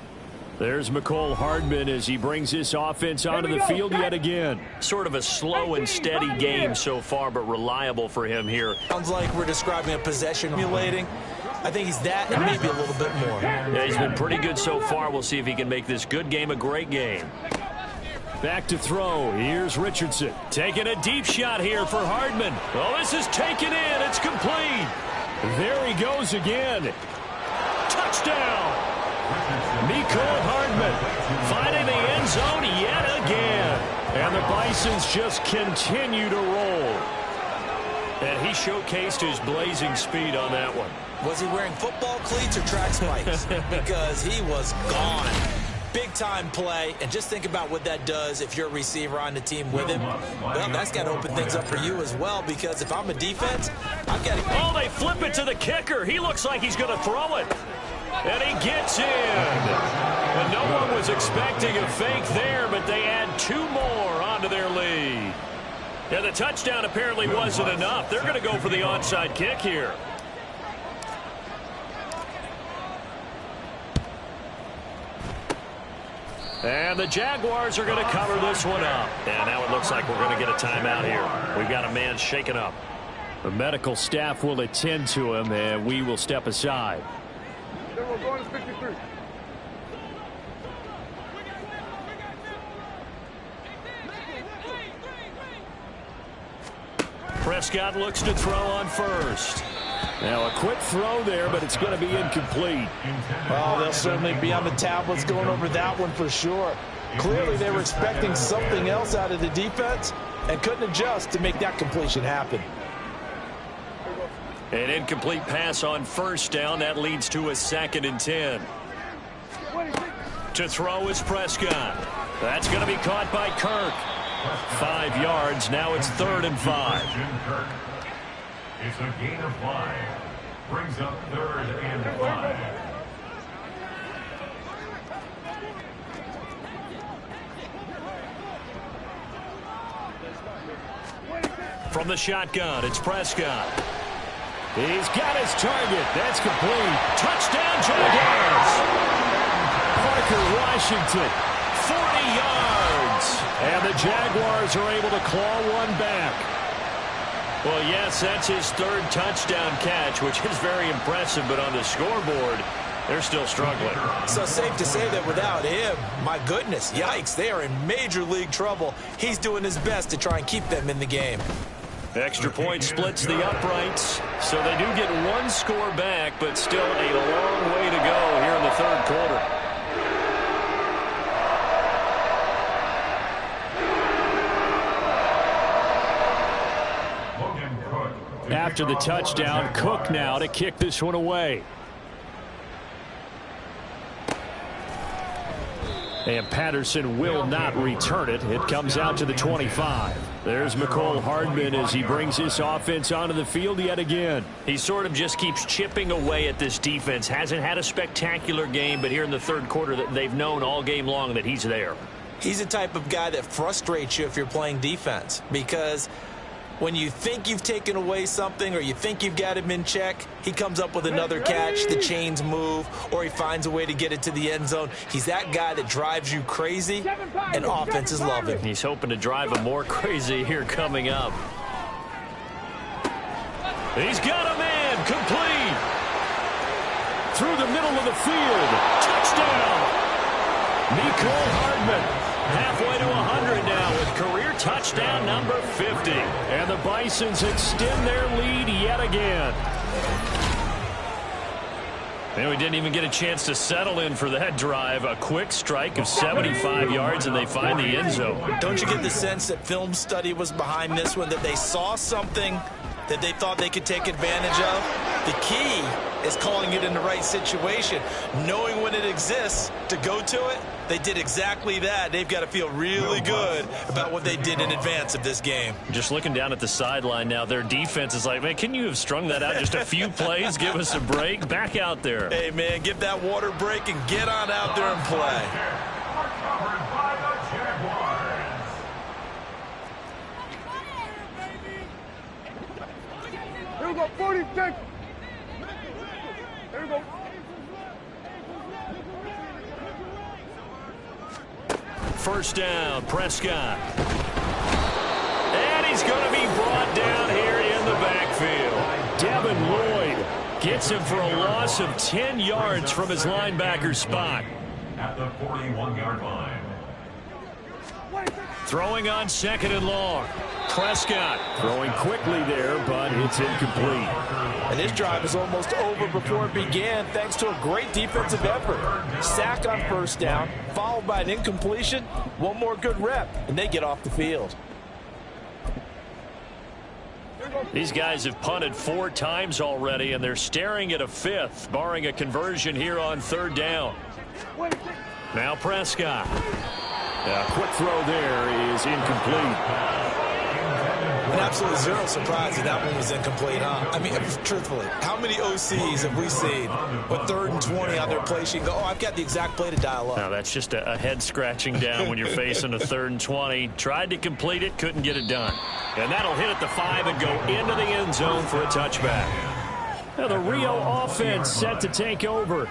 There's McCole Hardman as he brings this offense onto the field yet again. Sort of a slow and steady game so far, but reliable for him here. Sounds like we're describing a possession emulating. I think he's that and maybe a little bit more. Yeah, he's been pretty good so far. We'll see if he can make this good game a great game. Back to throw. Here's Richardson. Taking a deep shot here for Hardman. Oh, this is taken in. It's complete. There he goes again. Touchdown. McCole Hardman finding the end zone yet again. And the Bisons just continue to roll. And he showcased his blazing speed on that one. Was he wearing football cleats or track spikes? Because he was gone. Big-time play, and just think about what that does if you're a receiver on the team with him. Well, that's got to open things up for you as well, because if I'm a defense, I've got to... Oh, they flip it to the kicker. He looks like he's going to throw it. And he gets in. And no one was expecting a fake there, but they add two more onto their lead. Yeah, the touchdown apparently wasn't enough. They're going to go for the onside kick here. And the Jaguars are going to cover this one up. And now it looks like we're going to get a timeout here. We've got a man shaken up. The medical staff will attend to him, and we will step aside. We're going to 53. Prescott looks to throw on first. Now a quick throw there, but it's going to be incomplete. Well, they'll certainly be on the tablets going over that one for sure. Clearly they were expecting something else out of the defense and couldn't adjust to make that completion happen. An incomplete pass on first down. That leads to a 2nd and 10. To throw is Prescott. That's going to be caught by Kirk. 5 yards. Now it's 3rd and 5. It's a gain of 5. Brings up 3rd and 5. From the shotgun, it's Prescott. He's got his target. That's complete. Touchdown, Jaguars! Parker Washington. 40 yards. And the Jaguars are able to claw one back. Well, yes, that's his 3rd touchdown catch, which is very impressive, but on the scoreboard, they're still struggling. So safe to say that without him, my goodness, yikes, they are in major league trouble. He's doing his best to try and keep them in the game. Extra point splits the uprights, so they do get one score back, but still a long way to go here in the 3rd quarter. After the touchdown, Cook now to kick this one away. And Patterson will not return it. It comes out to the 25. There's McCole Hardman as he brings this offense onto the field yet again. He sort of just keeps chipping away at this defense. Hasn't had a spectacular game, but here in the third quarter that they've known all game long that he's there. He's the type of guy that frustrates you if you're playing defense, because when you think you've taken away something or you think you've got him in check, he comes up with another catch, the chains move, or he finds a way to get it to the end zone. He's that guy that drives you crazy, and offenses love him. He's hoping to drive him more crazy here coming up. He's got a man complete. Through the middle of the field. Touchdown. McCole Hardman. Halfway to 100 now with career touchdown number 50. And the Bisons extend their lead yet again. And we didn't even get a chance to settle in for that drive. A quick strike of 75 yards, and they find the end zone. Don't you get the sense that film study was behind this one, that they saw something that they thought they could take advantage of? The key is calling it in the right situation, knowing when it exists to go to it. They did exactly that. They've got to feel really good about what they did in advance of this game. Just looking down at the sideline now, their defense is like, man, can you have strung that out just a few plays? Give us a break. Back out there. Hey, man, give that water break and get on out there and play. Covered by the Jaguars. Here we go, 46. Here we go. First down, Prescott. And he's going to be brought down here in the backfield. Devin Lloyd gets him for a loss of 10 yards from his linebacker spot. At the 41-yard line. Throwing on second and long. Prescott Throwing quickly there, but it's incomplete. And this drive is almost over before it began, thanks to a great defensive effort. Sack on first down, followed by an incompletion. One more good rep, and they get off the field. These guys have punted 4 times already, and they're staring at a 5th, barring a conversion here on third down. Now Prescott. A quick throw there is incomplete. And absolutely zero surprise that that one was incomplete, huh? I mean, truthfully, how many OCs have we seen with 3rd and 20 on their play sheet go, oh, I've got the exact play to dial up? Now, that's just a head scratching down when you're facing a 3rd and 20. Tried to complete it, couldn't get it done. And that'll hit at the 5 and go into the end zone for a touchback. Now the Rio offense set to take over.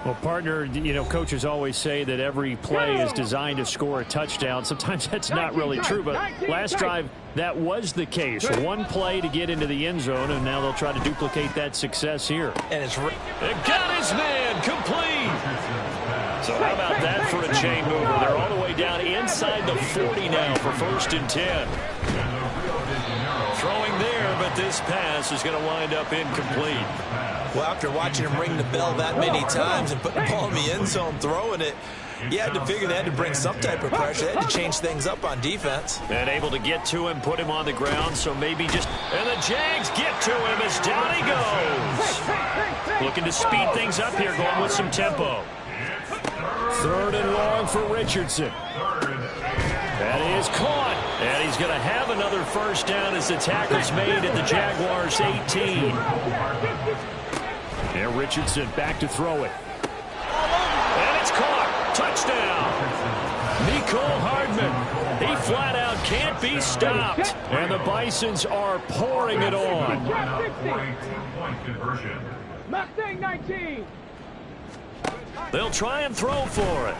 Well, partner, you know, coaches always say that every play is designed to score a touchdown. Sometimes that's not really true, but last drive, that was the case. One play to get into the end zone, and now they'll try to duplicate that success here. And it's It got his man complete. So how about that for a chain mover? They're all the way down inside the 40 now for 1st and 10. Throwing there, but this pass is going to wind up incomplete. Well, after watching him ring the bell that many times and putting the ball in the end zone, throwing it, you had to figure they had to bring some type of pressure. They had to change things up on defense. And able to get to him, put him on the ground, so maybe just... And the Jags get to him as down he goes. Looking to speed things up here, going with some tempo. 3rd and long for Richardson. That is caught. And he's going to have another first down as the tackle's made at the Jaguars' 18. And Richardson back to throw it. And it's caught. Touchdown. McCole Hardman. He flat out can't be stopped. And the Bisons are pouring it on. Mustang 19. They'll try and throw for it.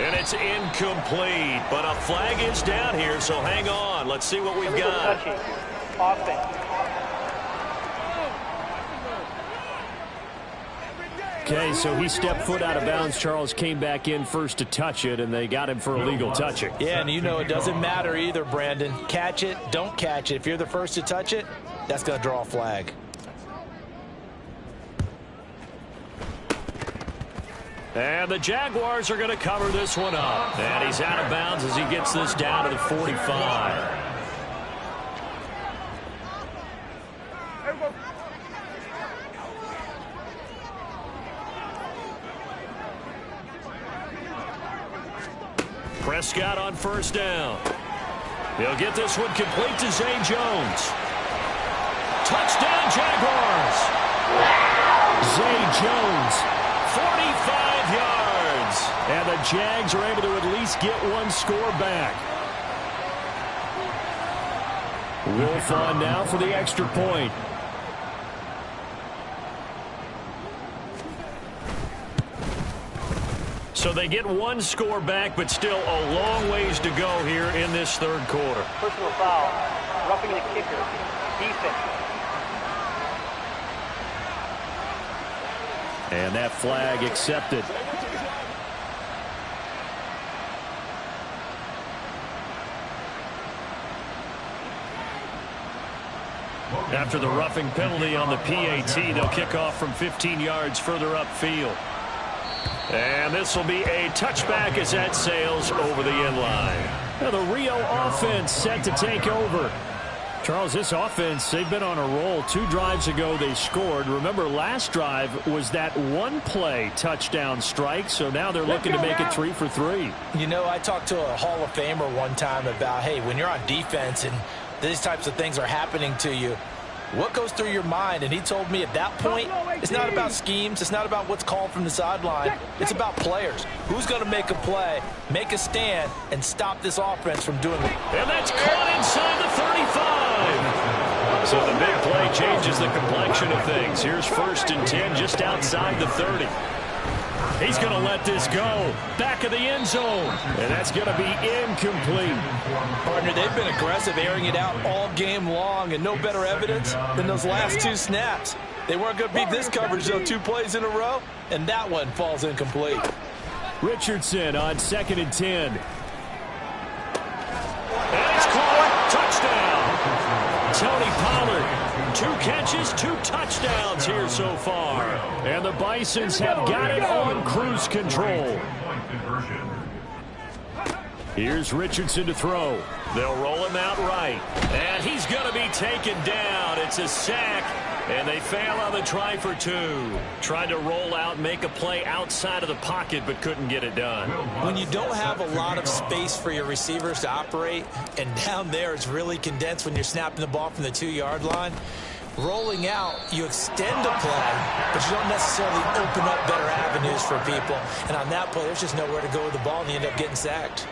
And it's incomplete. But a flag is down here, so hang on. Let's see what we've got. Offense. Okay, so he stepped foot out of bounds. Charles came back in first to touch it, and they got him for illegal touching. Yeah, and you know it doesn't matter either, Brandon. Catch it, don't catch it. If you're the first to touch it, that's going to draw a flag. And the Jaguars are going to cover this one up. And he's out of bounds as he gets this down to the 45. Prescott on first down. He'll get this one complete to Zay Jones. Touchdown, Jaguars. Zay Jones, 45 yards. And the Jags are able to at least get one score back. Wolf on now for the extra point. So they get one score back, but still a long ways to go here in this third quarter. Personal foul. Roughing the kicker. Defense. And that flag accepted. After the roughing penalty on the PAT, they'll kick off from 15 yards further upfield. And this will be a touchback as that sails over the end line. Now the Rio offense set to take over. Charles, this offense, they've been on a roll. 2 drives ago they scored. Remember, last drive was that one-play touchdown strike, so now they're looking to make it 3 for 3. You know, I talked to a Hall of Famer one time about, hey, when you're on defense and these types of things are happening to you, what goes through your mind? And he told me at that point, it's not about schemes. It's not about what's called from the sideline. It's about players. Who's going to make a play, make a stand, and stop this offense from doing it? And that's caught inside the 35. So the big play changes the complexion of things. Here's 1st and 10 just outside the 30. He's going to let this go. Back of the end zone. And that's going to be incomplete. Partner, they've been aggressive, airing it out all game long, and no better evidence than those last 2 snaps. They weren't going to beat this coverage, though, 2 plays in a row, and that one falls incomplete. Richardson on 2nd and 10. And it's caught. Touchdown. Tony Pollard. 2 catches, 2 touchdowns here so far. And the Bisons have got it on cruise control. Here's Richardson to throw. They'll roll him out right. And he's going to be taken down. It's a sack. And they fail on the try for 2. Tried to roll out, make a play outside of the pocket, but couldn't get it done. When you don't have a lot of space for your receivers to operate, and down there it's really condensed when you're snapping the ball from the 2-yard line, rolling out, you extend a play, but you don't necessarily open up better avenues for people. And on that play, there's just nowhere to go with the ball, and you end up getting sacked.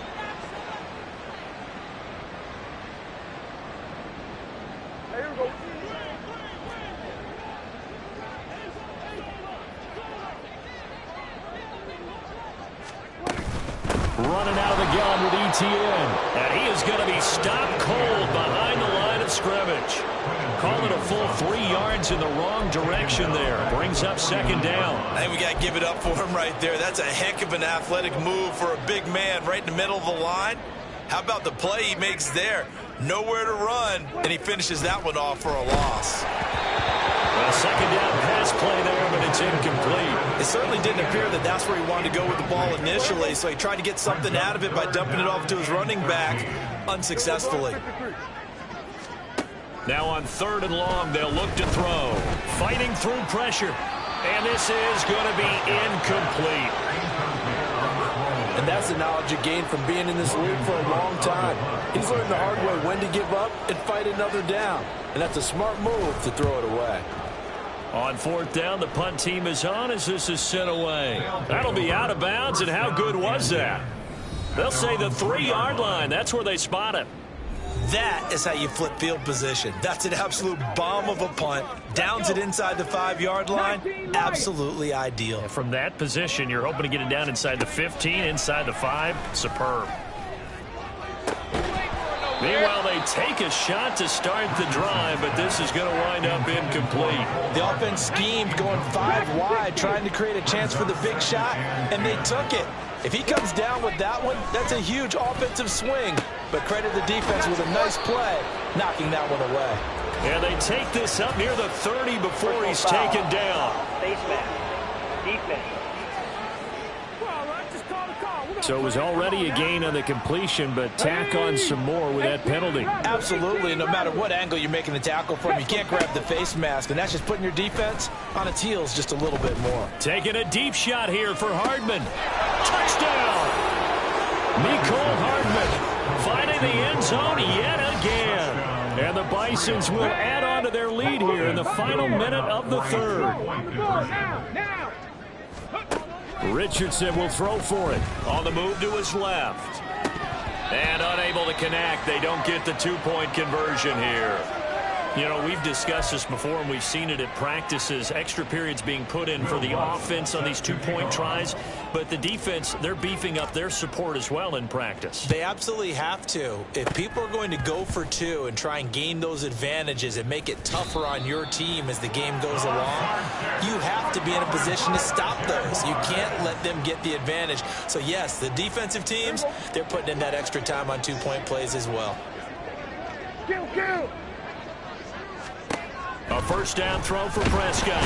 Running out of the gun with Etienne. And he is going to be stopped cold behind the line of scrimmage. Call it a full 3 yards in the wrong direction there. Brings up 2nd down. I think we got to give it up for him right there. That's a heck of an athletic move for a big man right in the middle of the line. How about the play he makes there? Nowhere to run, and he finishes that one off for a loss. A 2nd down pass play there, but it's incomplete. It certainly didn't appear that that's where he wanted to go with the ball initially, so he tried to get something out of it by dumping it off to his running back unsuccessfully. Now on 3rd and long, they'll look to throw. Fighting through pressure. And this is going to be incomplete. And that's the knowledge he gained from being in this league for a long time. He's learned the hard way when to give up and fight another down. And that's a smart move to throw it away. On 4th down, the punt team is on as this is sent away. That'll be out of bounds, and how good was that? They'll say the 3-yard line. That's where they spot it. That is how you flip field position. That's an absolute bomb of a punt. Downs it inside the 5-yard line. Absolutely ideal. From that position, you're hoping to get it down inside the 15, inside the 5. Superb. Meanwhile, they take a shot to start the drive, but this is going to wind up incomplete. The offense schemed going 5 wide, trying to create a chance for the big shot, and they took it. If he comes down with that one, that's a huge offensive swing. But credit the defense with a nice play, knocking that one away. And they take this up near the 30 before he's taken down. Face mask. Defense. So it was already a gain on the completion, but tack on some more with that penalty. Absolutely. No matter what angle you're making the tackle from, you can't grab the face mask, and that's just putting your defense on its heels just a little bit more. Taking a deep shot here for Hardman. Touchdown! Mecole Hardman finding the end zone yet again. And the Bisons will add on to their lead here in the final minute of the third. Richardson will throw for it. On the move to his left. And unable to connect. They don't get the two-point conversion here. You know, we've discussed this before, and we've seen it at practices. Extra periods being put in for the offense on these two-point tries. But the defense, they're beefing up their support as well in practice. They absolutely have to. If people are going to go for two and try and gain those advantages and make it tougher on your team as the game goes along, you have to be in a position to stop those. You can't let them get the advantage. So, yes, the defensive teams, they're putting in that extra time on two-point plays as well. A first down throw for Prescott.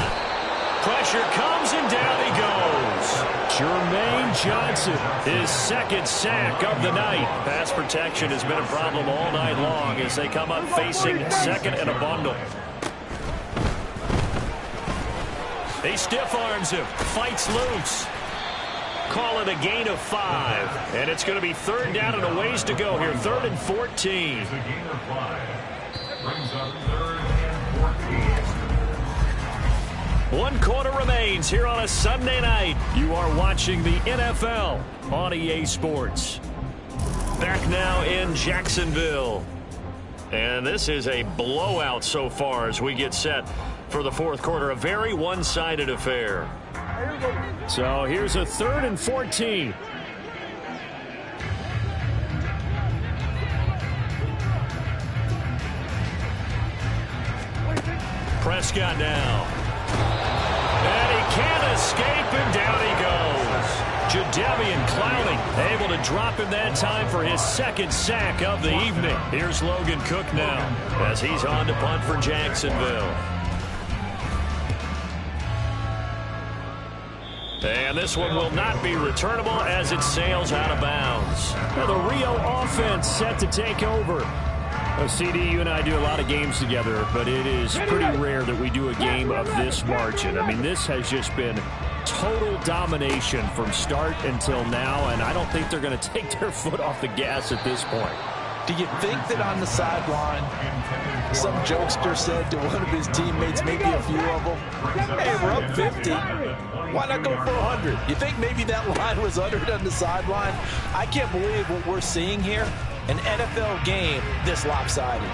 Pressure comes and down he goes. Jermaine Johnson, his second sack of the night. Pass protection has been a problem all night long as they come up facing second and a bundle. He stiff arms him, fights loose. Call it a gain of 5. And it's going to be third down and a ways to go here. 3rd and 14. It's a gain of 5. Brings up 3rd and 14. 1 quarter remains here on a Sunday night. You are watching the NFL on EA Sports. Back now in Jacksonville. And this is a blowout so far as we get set for the 4th quarter. A very one-sided affair. So here's a 3rd and 14. Prescott now. And he can't escape, and down he goes. Jadeveon Clowney able to drop him that time for his second sack of the evening. Here's Logan Cook now as he's on to punt for Jacksonville. And this one will not be returnable as it sails out of bounds. Now the Rio offense set to take over. CD, you and I do a lot of games together, but it is pretty rare that we do a game of this margin. I mean, this has just been total domination from start until now, and I don't think they're going to take their foot off the gas at this point. Do you think that on the sideline, some jokester said to one of his teammates, maybe a few of them, hey, we're up 50. Why not go for 100? You think maybe that line was uttered on the sideline? I can't believe what we're seeing here. An NFL game this lopsided.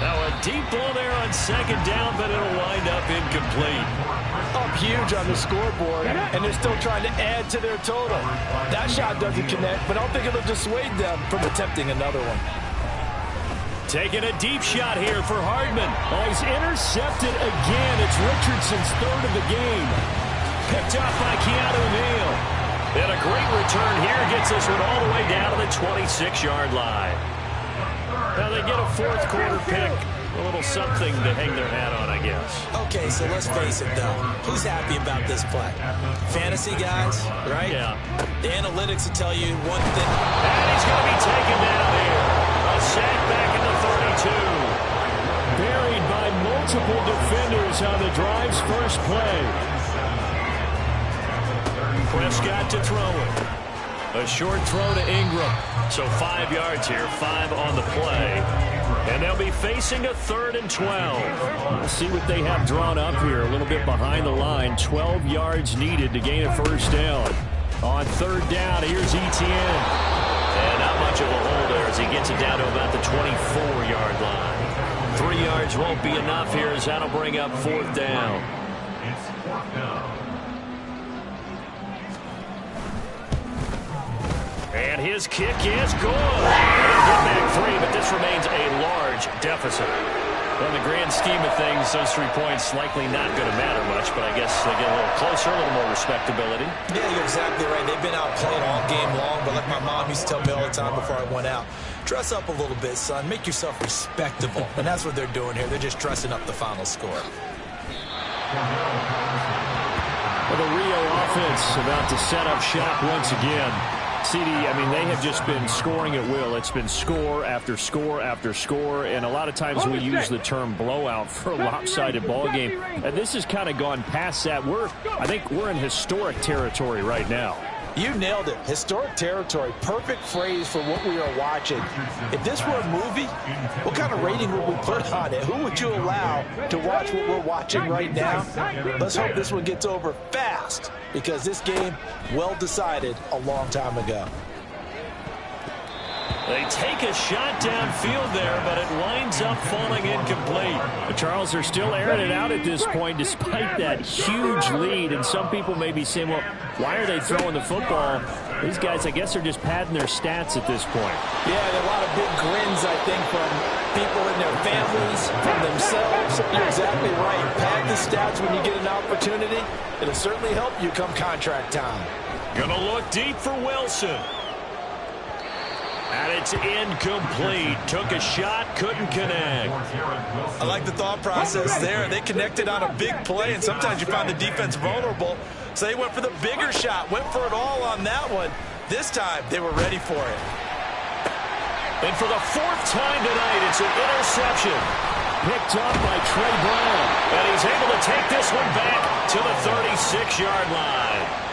Now a deep ball there on second down, but it'll wind up incomplete. Up huge on the scoreboard, and they're still trying to add to their total. That shot doesn't connect, but I don't think it'll dissuade them from attempting another one. Taking a deep shot here for Hardman. Oh, he's intercepted again. It's Richardson's 3rd of the game. Picked off by Keanu Neal. And a great return here gets this one all the way down to the 26-yard line. Now they get a 4th quarter pick. A little something to hang their hat on, I guess. Okay, so let's face it, though. Who's happy about this play? Fantasy guys, right? Yeah. The analytics will tell you one thing. And he's going to be taken down here. A sack back in the 32. Buried by multiple defenders on the drive's first play. Prescott to throw it. A short throw to Ingram. So 5 yards here, 5 on the play. And they'll be facing a 3rd and 12. Let's see what they have drawn up here. A little bit behind the line. 12 yards needed to gain a first down. On 3rd down, here's Etienne. And not much of a hole there as he gets it down to about the 24-yard line. 3 yards won't be enough here as that'll bring up 4th down. It's 4th down. And his kick is good. They'll get back 3, but this remains a large deficit. Well, in the grand scheme of things, those 3 points likely not going to matter much, but I guess they get a little closer, a little more respectability. Yeah, you're exactly right. They've been outplayed all game long, but like my mom used to tell me all the time before I went out, dress up a little bit, son. Make yourself respectable. And that's what they're doing here. They're just dressing up the final score. Well, the Rio offense about to set up shop once again. CD, I mean, they have just been scoring at will. It's been score after score after score, and a lot of times we use the term blowout for a lopsided ball game. And this has kind of gone past that. I think we're in historic territory right now. You nailed it. Historic territory. Perfect phrase for what we are watching. If this were a movie, what kind of rating would we put on it? Who would you allow to watch what we're watching right now? Let's hope this one gets over fast, because this game, well decided a long time ago. They take a shot downfield there, but it winds up falling incomplete. The Charles are still airing it out at this point despite that huge lead. And some people may be saying, well, why are they throwing the football? These guys, I guess, are just padding their stats at this point. Yeah, there are a lot of big grins, I think, from people in their families, from themselves. You're exactly right. Pad the stats when you get an opportunity. It'll certainly help you come contract time. Gonna look deep for Wilson. And it's incomplete. Took a shot, couldn't connect. I like the thought process there. They connected on a big play, and sometimes you find the defense vulnerable. So they went for the bigger shot, went for it all on that one. This time, they were ready for it. And for the fourth time tonight, it's an interception. Picked up by Trey Brown. And he's able to take this one back to the 36-yard line.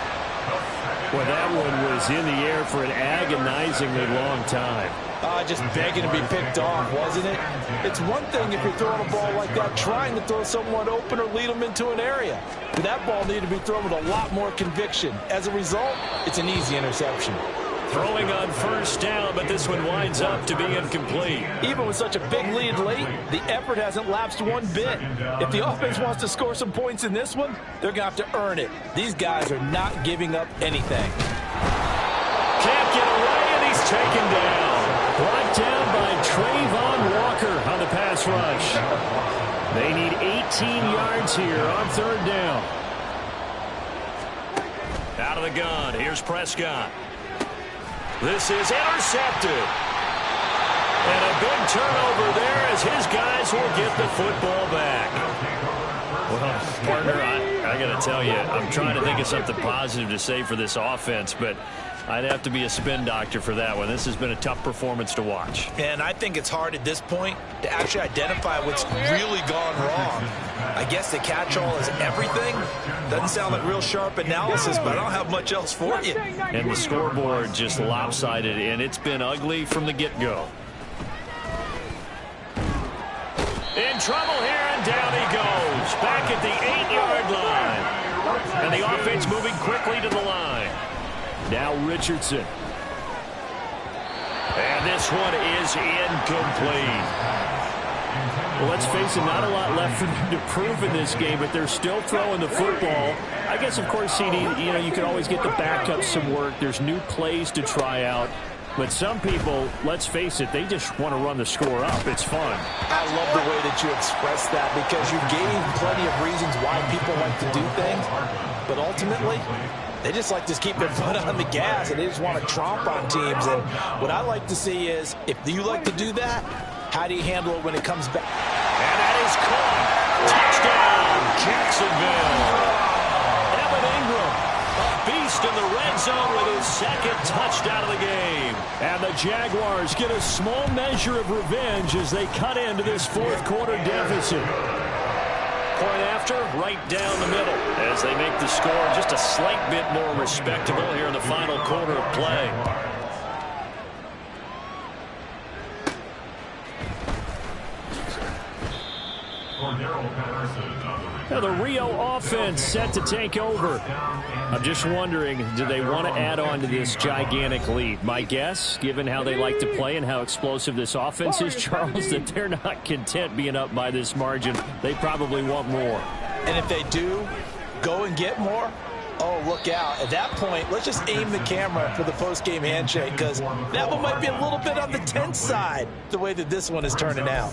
Well, that one was in the air for an agonizingly long time. Just begging to be picked off, wasn't it? It's one thing if you're throwing a ball like that, trying to throw someone open or lead them into an area. But that ball needed to be thrown with a lot more conviction. As a result, it's an easy interception. Throwing on first down, but this one winds up to be incomplete. Even with such a big lead late, the effort hasn't lapsed one bit. If the offense wants to score some points in this one, they're going to have to earn it. These guys are not giving up anything. Can't get away, and he's taken down. Brought down by Trayvon Walker on the pass rush. They need 18 yards here on third down. Out of the gun, here's Prescott. This is intercepted. And a big turnover there as his guys will get the football back. Well, partner, I got to tell you, I'm trying to think of something positive to say for this offense, but I'd have to be a spin doctor for that one. This has been a tough performance to watch. And I think it's hard at this point to actually identify what's really gone wrong. I guess the catch-all is everything. Doesn't sound like real sharp analysis, but I don't have much else for you. And the scoreboard just lopsided, and it's been ugly from the get-go. In trouble here, and down he goes. Back at the 8-yard line. And the offense moving quickly to the line. Now Richardson. And this one is incomplete. Well, let's face it, not a lot left for them to prove in this game, but they're still throwing the football. I guess, of course, CD, you can always get the backup some work. There's new plays to try out. But some people, let's face it, they just want to run the score up. It's fun. I love the way that you express that, because you gave plenty of reasons why people like to do things. But ultimately, they just like to keep their foot on the gas, and they just want to tromp on teams. And what I like to see is, if you like to do that, how do you handle it when it comes back? And that is caught. Touchdown, Jacksonville. Evan Ingram, a beast in the red zone with his second touchdown of the game. And the Jaguars get a small measure of revenge as they cut into this fourth quarter deficit. Point after, right down the middle as they make the score just a slight bit more respectable here in the final quarter of play. Now the Rio offense set to take over. I'm just wondering, do they want to add on to this gigantic lead? My guess, given how they like to play and how explosive this offense is, Charles, that they're not content being up by this margin. They probably want more. And if they do go and get more, oh, look out. At that point, let's just aim the camera for the post-game handshake, because that one might be a little bit on the tense side, the way that this one is turning out.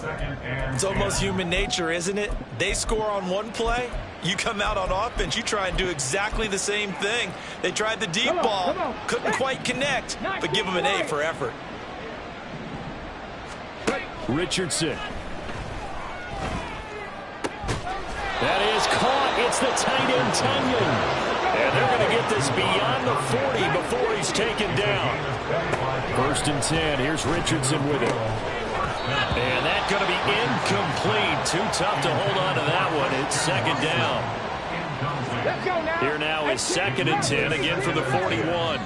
It's almost human nature, isn't it? They score on one play, you come out on offense, you try and do exactly the same thing. They tried the deep ball, couldn't quite connect, but give them an A for effort. Richardson. That is caught. It's the tight end, Tunyon. And they're going to get this beyond the 40 before he's taken down. 1st and 10. Here's Richardson with it. And that's going to be incomplete. Too tough to hold on to that one. It's 2nd down. Let's go now. Here now is 2nd and 10, again from the 41.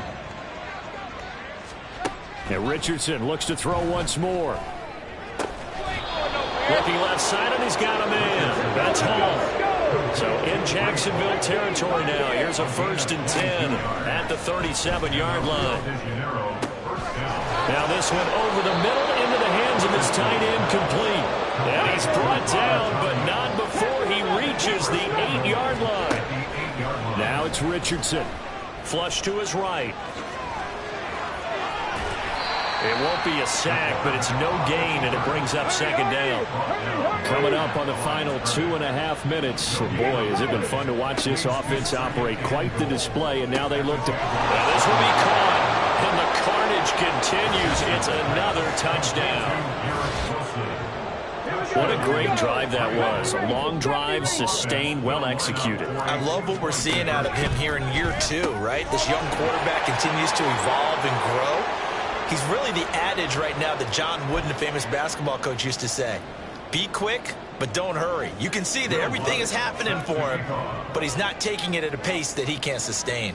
And Richardson looks to throw once more. Looking left side, and he's got a man. That's Hall. So in Jacksonville territory now. Here's a 1st and 10 at the 37-yard line. Now this one over the middle into the hands of his tight end, complete. And he's brought down, but not before he reaches the 8-yard line. Now it's Richardson. Flush to his right. It won't be a sack, but it's no gain, and it brings up 2nd down. Coming up on the final 2.5 minutes. Boy, has it been fun to watch this offense operate. Quite the display, and now they look to... Now this will be caught, and the carnage continues. It's another touchdown. What a great drive that was. A long drive, sustained, well executed. I love what we're seeing out of him here in year 2, right? This young quarterback continues to evolve and grow. He's really the adage right now that John Wooden, the famous basketball coach, used to say. Be quick, but don't hurry. You can see that everything is happening for him, but he's not taking it at a pace that he can't sustain.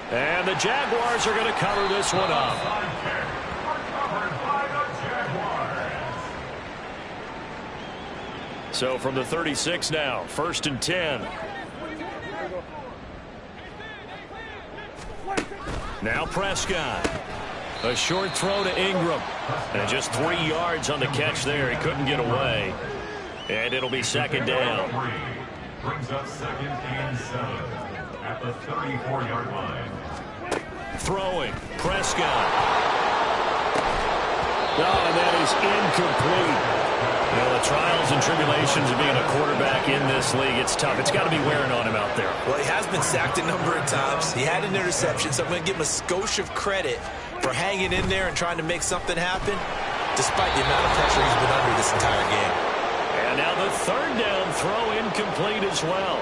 And the Jaguars are going to cover this one up. So from the 36 now, 1st and 10. Now Prescott. A short throw to Ingram. And just 3 yards on the catch there. He couldn't get away. And it'll be 2nd down. Brings up 2nd and 7 at the 34-yard line. Throwing. Prescott. Oh, and that is incomplete. You know, the trials and tribulations of being a quarterback in this league, it's tough. It's got to be wearing on him out there. Well, he has been sacked a number of times. He had an interception, so I'm going to give him a skosh of credit for hanging in there and trying to make something happen, despite the amount of pressure he's been under this entire game. And now the 3rd down throw incomplete as well.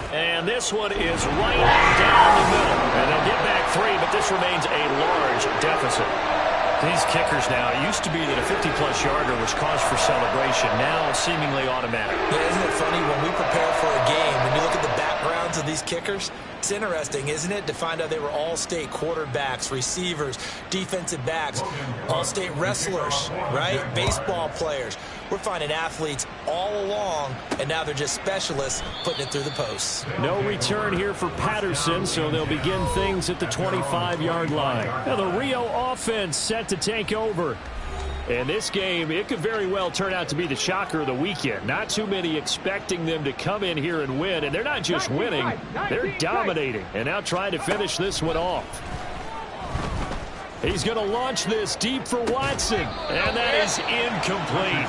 And this one is right down the middle. And they'll get back 3, but this remains a large deficit. These kickers now, it used to be that a 50-plus yarder was cause for celebration. Now seemingly automatic. Yeah, isn't it funny when we prepare for a game, when you look at the backgrounds of these kickers, it's interesting, isn't it, to find out they were all-state quarterbacks, receivers, defensive backs, all-state wrestlers, right? Baseball players. We're finding athletes all along, and now they're just specialists putting it through the posts. No return here for Patterson, so they'll begin things at the 25-yard line. Now the Rio offense set to take over. And this game, it could very well turn out to be the shocker of the weekend. Not too many expecting them to come in here and win. And they're not just winning, they're dominating. And now trying to finish this one off. He's going to launch this deep for Watson. And that is incomplete.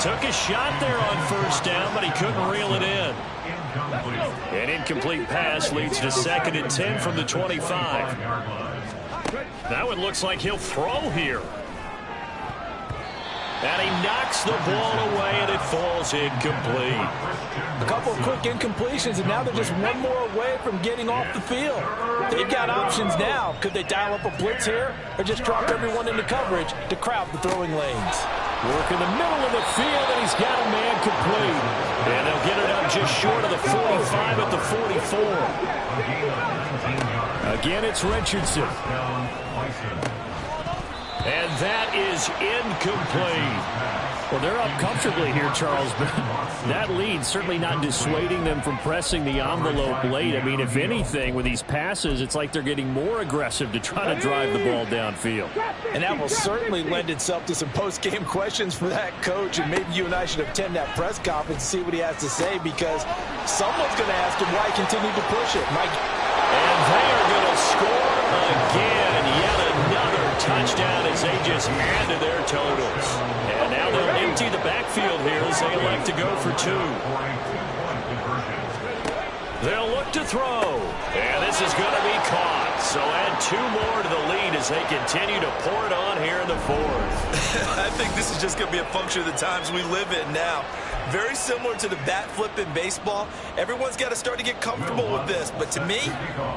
Took a shot there on 1st down, but he couldn't reel it in. An incomplete pass leads to 2nd and 10 from the 25. That one looks like he'll throw here. And he knocks the ball away, and it falls incomplete. A couple of quick incompletions, and now they're just one more away from getting off the field. They've got options now. Could they dial up a blitz here or just drop everyone into coverage to crowd the throwing lanes? Work in the middle of the field, and he's got a man complete. And they'll get it up just short of the 45 at the 44. Again, it's Richardson. And that is incomplete. Well, they're up comfortably here, Charles, but that lead certainly not dissuading them from pressing the envelope late. I mean, if anything, with these passes, it's like they're getting more aggressive to try to drive the ball downfield. And that will certainly lend itself to some post-game questions for that coach, and maybe you and I should attend that press conference and see what he has to say, because someone's going to ask him why he continued to push it. And they are going to score again. Yet another touchdown as they just add to their totals. And now they'll empty the backfield here as they elect to go for 2. They'll look to throw. And this is going to be caught. So add 2 more to the lead as they continue to pour it on here in the 4th. I think this is just going to be a function of the times we live in now. Very similar to the bat flip in baseball. Everyone's got to start to get comfortable with this. But to me,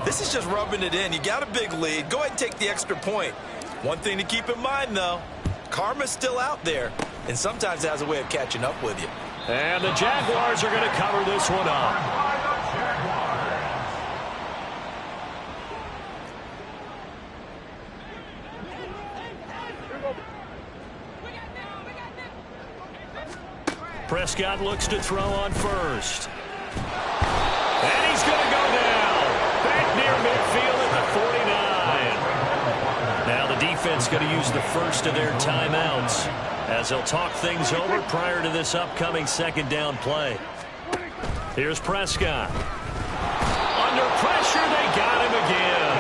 this is just rubbing it in. You got a big lead. Go ahead and take the extra point. One thing to keep in mind, though, karma's still out there, and sometimes it has a way of catching up with you. And the Jaguars are going to cover this one up. Prescott looks to throw on first. And he's going to go down. Back near midfield at the 49. Now the defense going to use the first of their timeouts as they'll talk things over prior to this upcoming second down play. Here's Prescott. Under pressure, they got him again.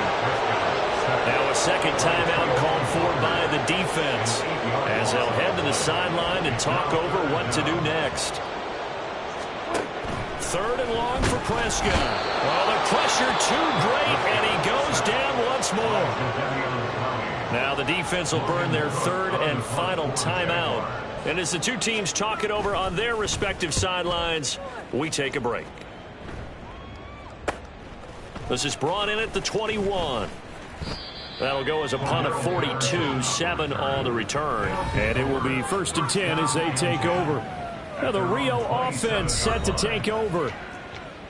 Now a second timeout called for by the defense as they'll head to the sideline and talk over what to do next. Third and long for Prescott. Well, the pressure too great, and he goes down once more. Now the defense will burn their third and final timeout. And as the two teams talk it over on their respective sidelines, we take a break. This is brought in at the 21. That'll go as a punt of 42, 7 on the return. And it will be 1st and 10 as they take over. Now the Rio offense set to take over.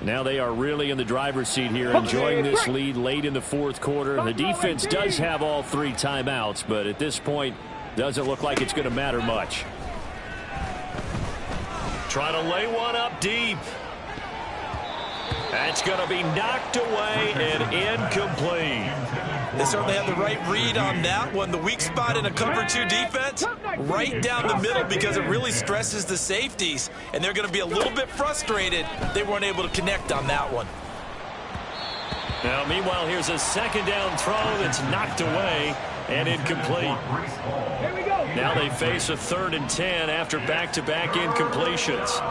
Now they are really in the driver's seat here, enjoying this lead late in the fourth quarter. The defense does have all 3 timeouts, but at this point, doesn't look like it's going to matter much. Trying to lay one up deep. That's going to be knocked away and incomplete. They certainly had the right read on that one. The weak spot in a cover 2 defense, right down the middle, because it really stresses the safeties, and they're going to be a little bit frustrated they weren't able to connect on that one. Now, meanwhile, here's a second down throw that's knocked away and incomplete. Now they face a 3rd and 10 after back-to-back incompletions.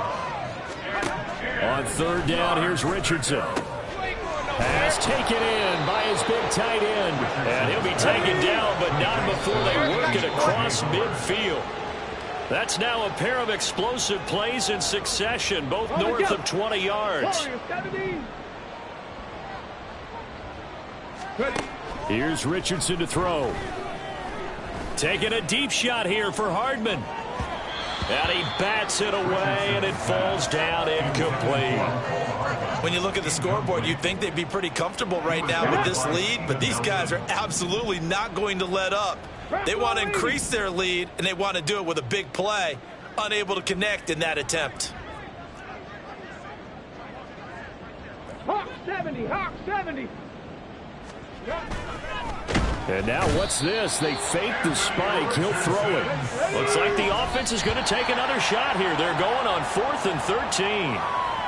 On 3rd down, here's Richardson. Pass taken in by his big tight end. And he'll be taken down, but not before they work it across midfield. That's now a pair of explosive plays in succession, both north of 20 yards. Here's Richardson to throw. Taking a deep shot here for Hardman. And he bats it away, and it falls down incomplete. When you look at the scoreboard, you'd think they'd be pretty comfortable right now with this lead, but these guys are absolutely not going to let up. They want to increase their lead, and they want to do it with a big play. Unable to connect in that attempt. Hawk 70, Hawk 70. And now what's this? They fake the spike. He'll throw it. Looks like the offense is going to take another shot here. They're going on 4th and 13.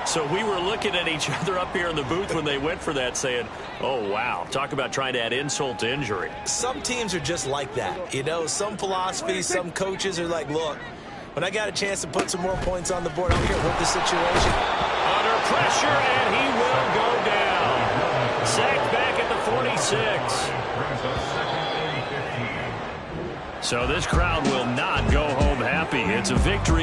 So we were looking at each other up here in the booth when they went for that, saying, oh, wow, talk about trying to add insult to injury. Some teams are just like that. You know, some philosophies, some coaches are like, look, when I got a chance to put some more points on the board, I'm here to whip the situation. Under pressure, and he will go down. Sacked back at the 46. So this crowd will not go home happy. It's a victory